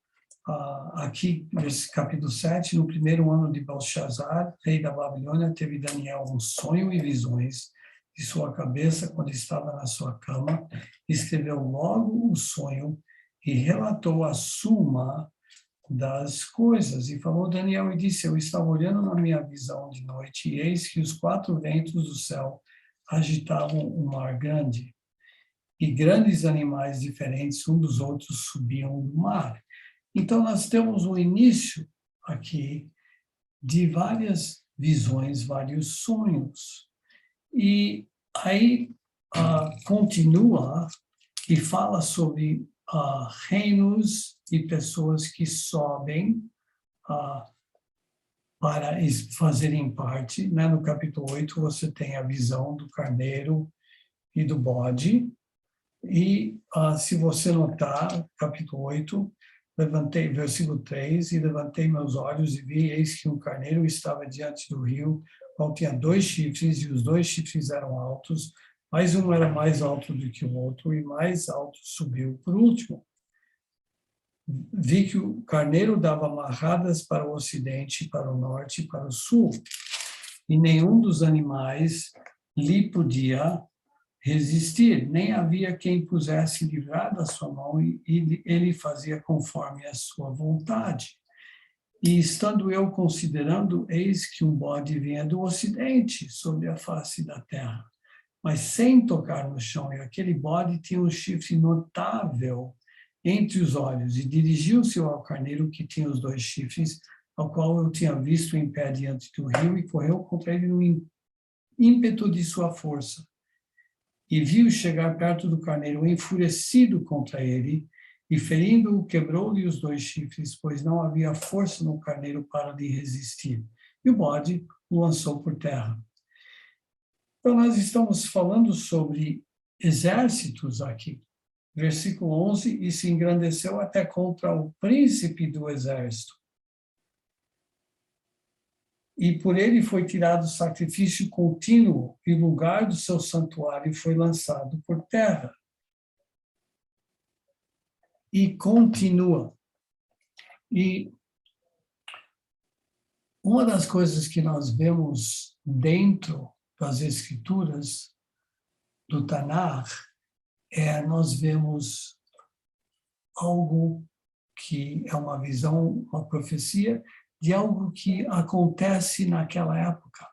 A: aqui nesse capítulo 7, no primeiro ano de Belshazzar, rei da Babilônia, teve Daniel um sonho e visões de sua cabeça quando estava na sua cama, escreveu logo o sonho e relatou a suma das coisas. E falou Daniel e disse, eu estava olhando na minha visão de noite e eis que os 4 ventos do céu agitavam o mar grande e grandes animais diferentes um dos outros subiam do mar. Então nós temos o início aqui de várias visões, vários sonhos. E aí continua e fala sobre reinos e pessoas que sobem para fazerem parte. Né? No capítulo 8 você tem a visão do carneiro e do bode. E se você notar, capítulo 8, levantei, versículo 3, e levantei meus olhos e vi, eis que um carneiro estava diante do rio, qual tinha 2 chifres, e os 2 chifres eram altos, mas um era mais alto do que o outro, e mais alto subiu por último. Vi que o carneiro dava amarradas para o ocidente, para o norte e para o sul, e nenhum dos animais lhe podia resistir, nem havia quem pusesse livrar da sua mão, e ele fazia conforme a sua vontade. E estando eu considerando, eis que um bode vinha do ocidente, sobre a face da terra, mas sem tocar no chão, e aquele bode tinha um chifre notável entre os olhos, e dirigiu-se ao carneiro que tinha os 2 chifres, ao qual eu tinha visto em pé diante do rio, e correu contra ele no ímpeto de sua força. E viu chegar perto do carneiro, enfurecido contra ele, e ferindo-o, quebrou-lhe os 2 chifres, pois não havia força no carneiro para lhe resistir. E o bode o lançou por terra. Então, nós estamos falando sobre exércitos aqui. Versículo 11, e se engrandeceu até contra o príncipe do exército. E por ele foi tirado sacrifício contínuo, e o lugar do seu santuário foi lançado por terra. E continua. E uma das coisas que nós vemos dentro das Escrituras do Tanakh, nós vemos algo que é uma visão, uma profecia de algo que acontece naquela época.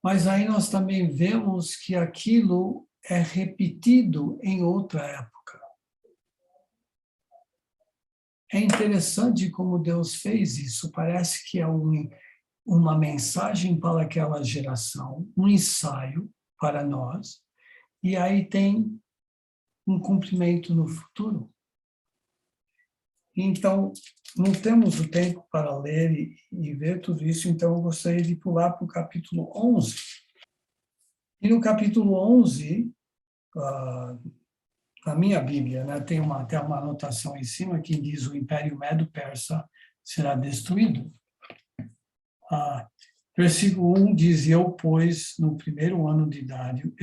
A: Mas aí nós também vemos que aquilo é repetido em outra época. É interessante como Deus fez isso. Parece que é uma mensagem para aquela geração, um ensaio para nós, e aí tem um cumprimento no futuro. Então, não temos o tempo para ler e ver tudo isso, então eu gostaria de pular para o capítulo 11. E no capítulo 11, na minha Bíblia, né, tem até uma anotação em cima que diz: o Império Medo-Persa será destruído. Versículo 1 diz: no primeiro ano de Dário,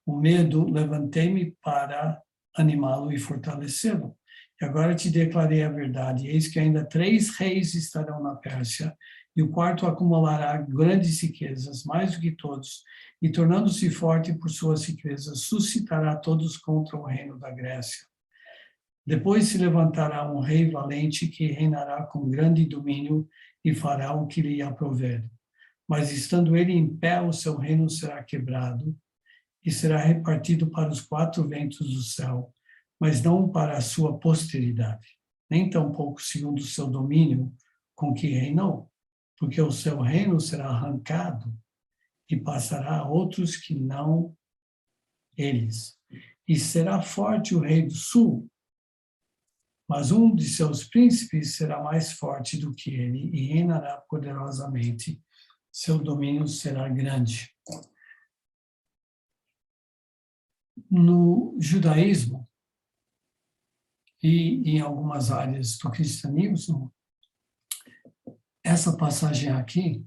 A: o medo, levantei-me para animá-lo e fortalecê-lo. E agora te declarei a verdade: eis que ainda 3 reis estarão na Pérsia, e o quarto acumulará grandes riquezas, mais do que todos, e tornando-se forte por suas riquezas, suscitará todos contra o reino da Grécia. Depois se levantará um rei valente que reinará com grande domínio e fará o que lhe aprouver. Mas estando ele em pé, o seu reino será quebrado e será repartido para os 4 ventos do céu, mas não para a sua posteridade, nem tampouco segundo o seu domínio com que reinou, porque o seu reino será arrancado e passará a outros que não eles. E será forte o rei do sul, mas um de seus príncipes será mais forte do que ele e reinará poderosamente. Seu domínio será grande. No judaísmo e em algumas áreas do cristianismo, essa passagem aqui,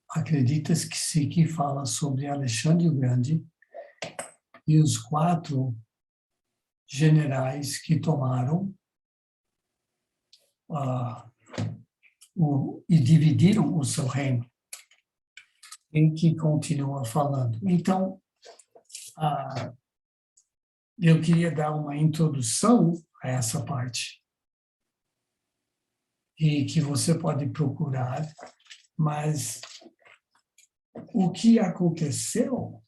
A: acredita-se que fala sobre Alexandre o Grande e os 4 generais que tomaram e dividiram o seu reino, em que continua falando. Então, eu queria dar uma introdução a essa parte, e que você pode procurar, mas o que aconteceu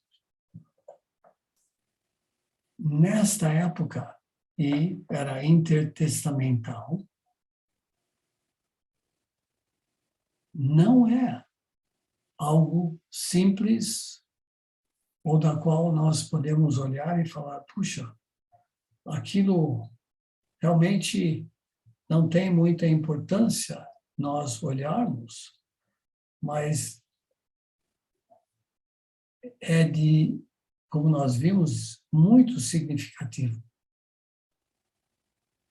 A: nesta época, e era intertestamental, não é algo simples ou da qual nós podemos olhar e falar: puxa, aquilo realmente não tem muita importância nós olharmos, mas é de, como nós vimos, muito significativo.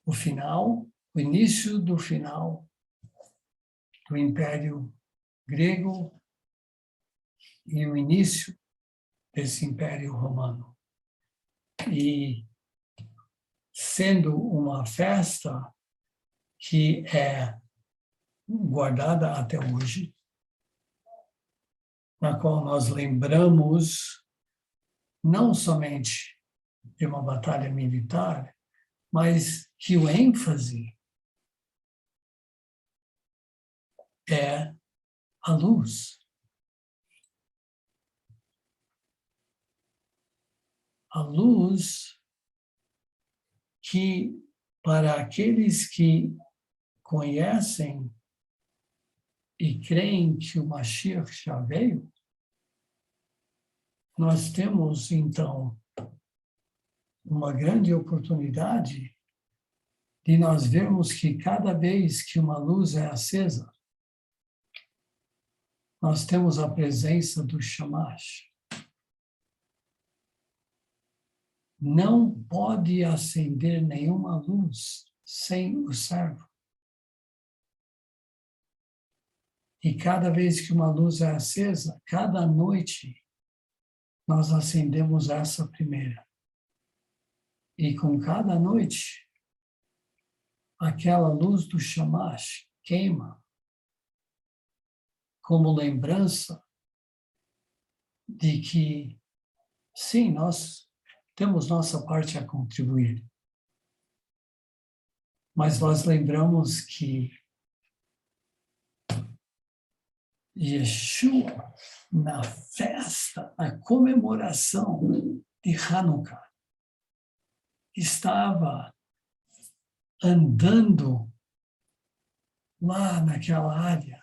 A: O final, o início do final do Império Grego e o início desse Império Romano. E sendo uma festa que é guardada até hoje, na qual nós lembramos não somente de uma batalha militar, mas que o ênfase é a luz. A luz que, para aqueles que conhecem e creem que o Mashiach já veio, nós temos, então, uma grande oportunidade de nós vermos que cada vez que uma luz é acesa, nós temos a presença do Shamash. Não pode acender nenhuma luz sem o servo. E cada vez que uma luz é acesa, cada noite, nós acendemos essa primeira. E com cada noite, aquela luz do Shamash queima. como lembrança de que, sim, nós temos nossa parte a contribuir, mas nós lembramos que Yeshua, na festa, na comemoração de Hanukkah, estava andando lá naquela área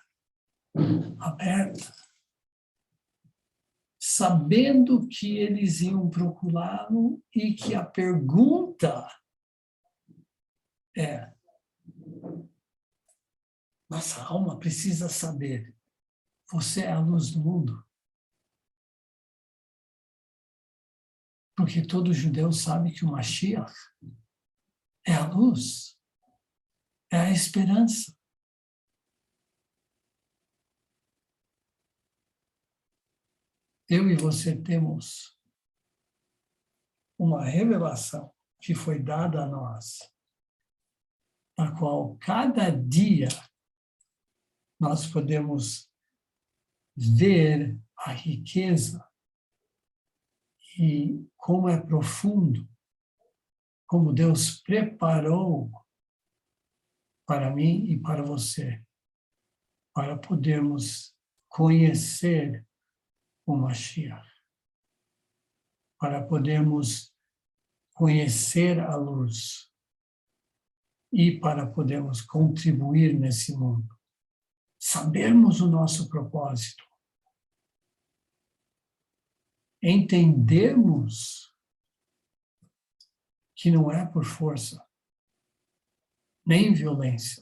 A: aberta, sabendo que eles iam procurá-lo e que a pergunta é: nossa alma precisa saber, você é a luz do mundo? Porque todo judeu sabe que o Mashiach é a luz, é a esperança. Eu e você temos uma revelação que foi dada a nós, na qual cada dia nós podemos ver a riqueza e como é profundo, como Deus preparou para mim e para você, para podermos conhecer o Mashiach, para podermos conhecer a luz e para podermos contribuir nesse mundo. Sabermos o nosso propósito. Entendermos que não é por força, nem violência,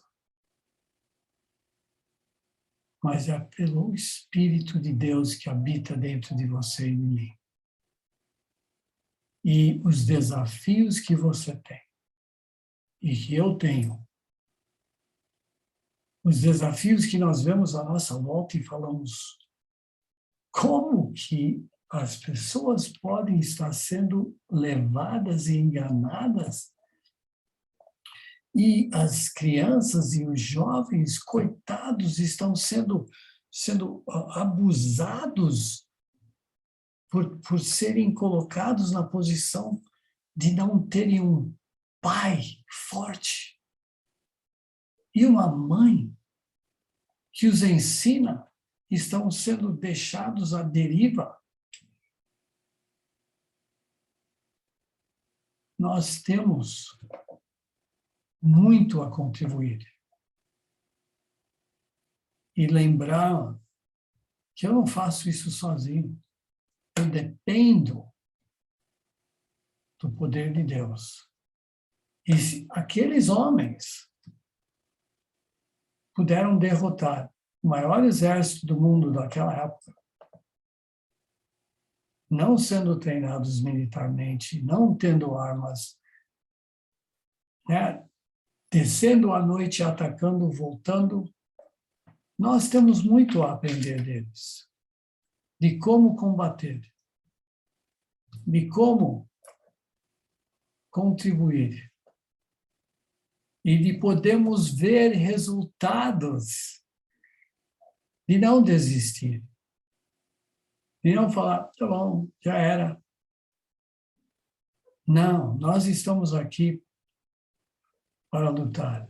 A: mas é pelo Espírito de Deus que habita dentro de você e de mim. E os desafios que você tem, e que eu tenho, os desafios que nós vemos à nossa volta e falamos, como que as pessoas podem estar sendo levadas e enganadas e as crianças e os jovens, coitados, estão sendo abusados por serem colocados na posição de não terem um pai forte e uma mãe que os ensina, estão sendo deixados à deriva. Nós temos muito a contribuir. E lembrar que eu não faço isso sozinho. Eu dependo do poder de Deus. E se aqueles homens puderam derrotar o maior exército do mundo daquela época, não sendo treinados militarmente, não tendo armas, né? Descendo à noite, atacando, voltando, nós temos muito a aprender deles, de como combater, de como contribuir e de podermos ver resultados, de não desistir, de não falar, tá bom, já era. Não, nós estamos aqui para lutar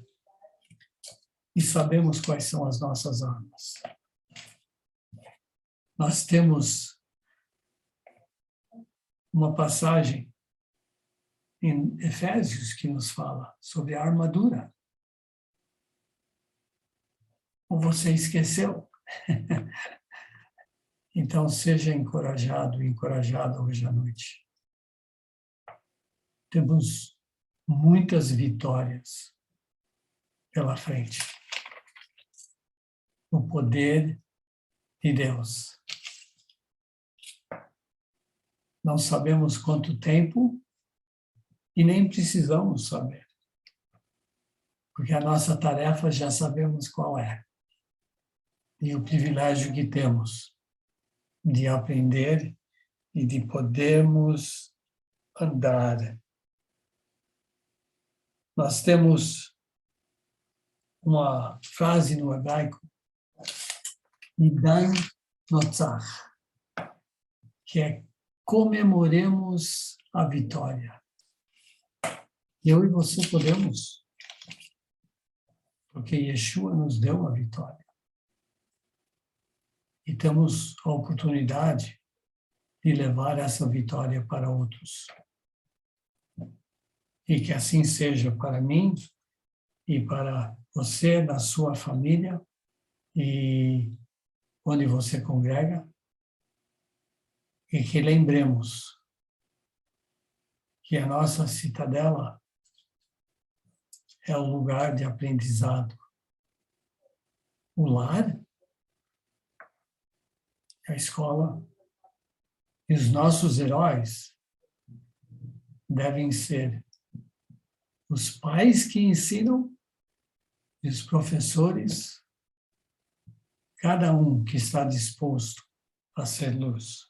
A: e sabemos quais são as nossas armas. Nós temos uma passagem em Efésios que nos fala sobre a armadura. Ou você esqueceu? Então, seja encorajado e encorajada hoje à noite. Temos muitas vitórias pela frente. O poder de Deus. Não sabemos quanto tempo e nem precisamos saber. Porque a nossa tarefa já sabemos qual é. E o privilégio que temos de aprender e de podermos andar. Nós temos uma frase no hebraico Idan Notzach, que é comemoremos a vitória. Eu e você podemos, porque Yeshua nos deu a vitória. E temos a oportunidade de levar essa vitória para outros. E que assim seja para mim e para você, na sua família e onde você congrega. E que lembremos que a nossa citadela é um lugar de aprendizado. O lar, a escola, e os nossos heróis devem ser os pais que ensinam e os professores, cada um que está disposto a ser luz.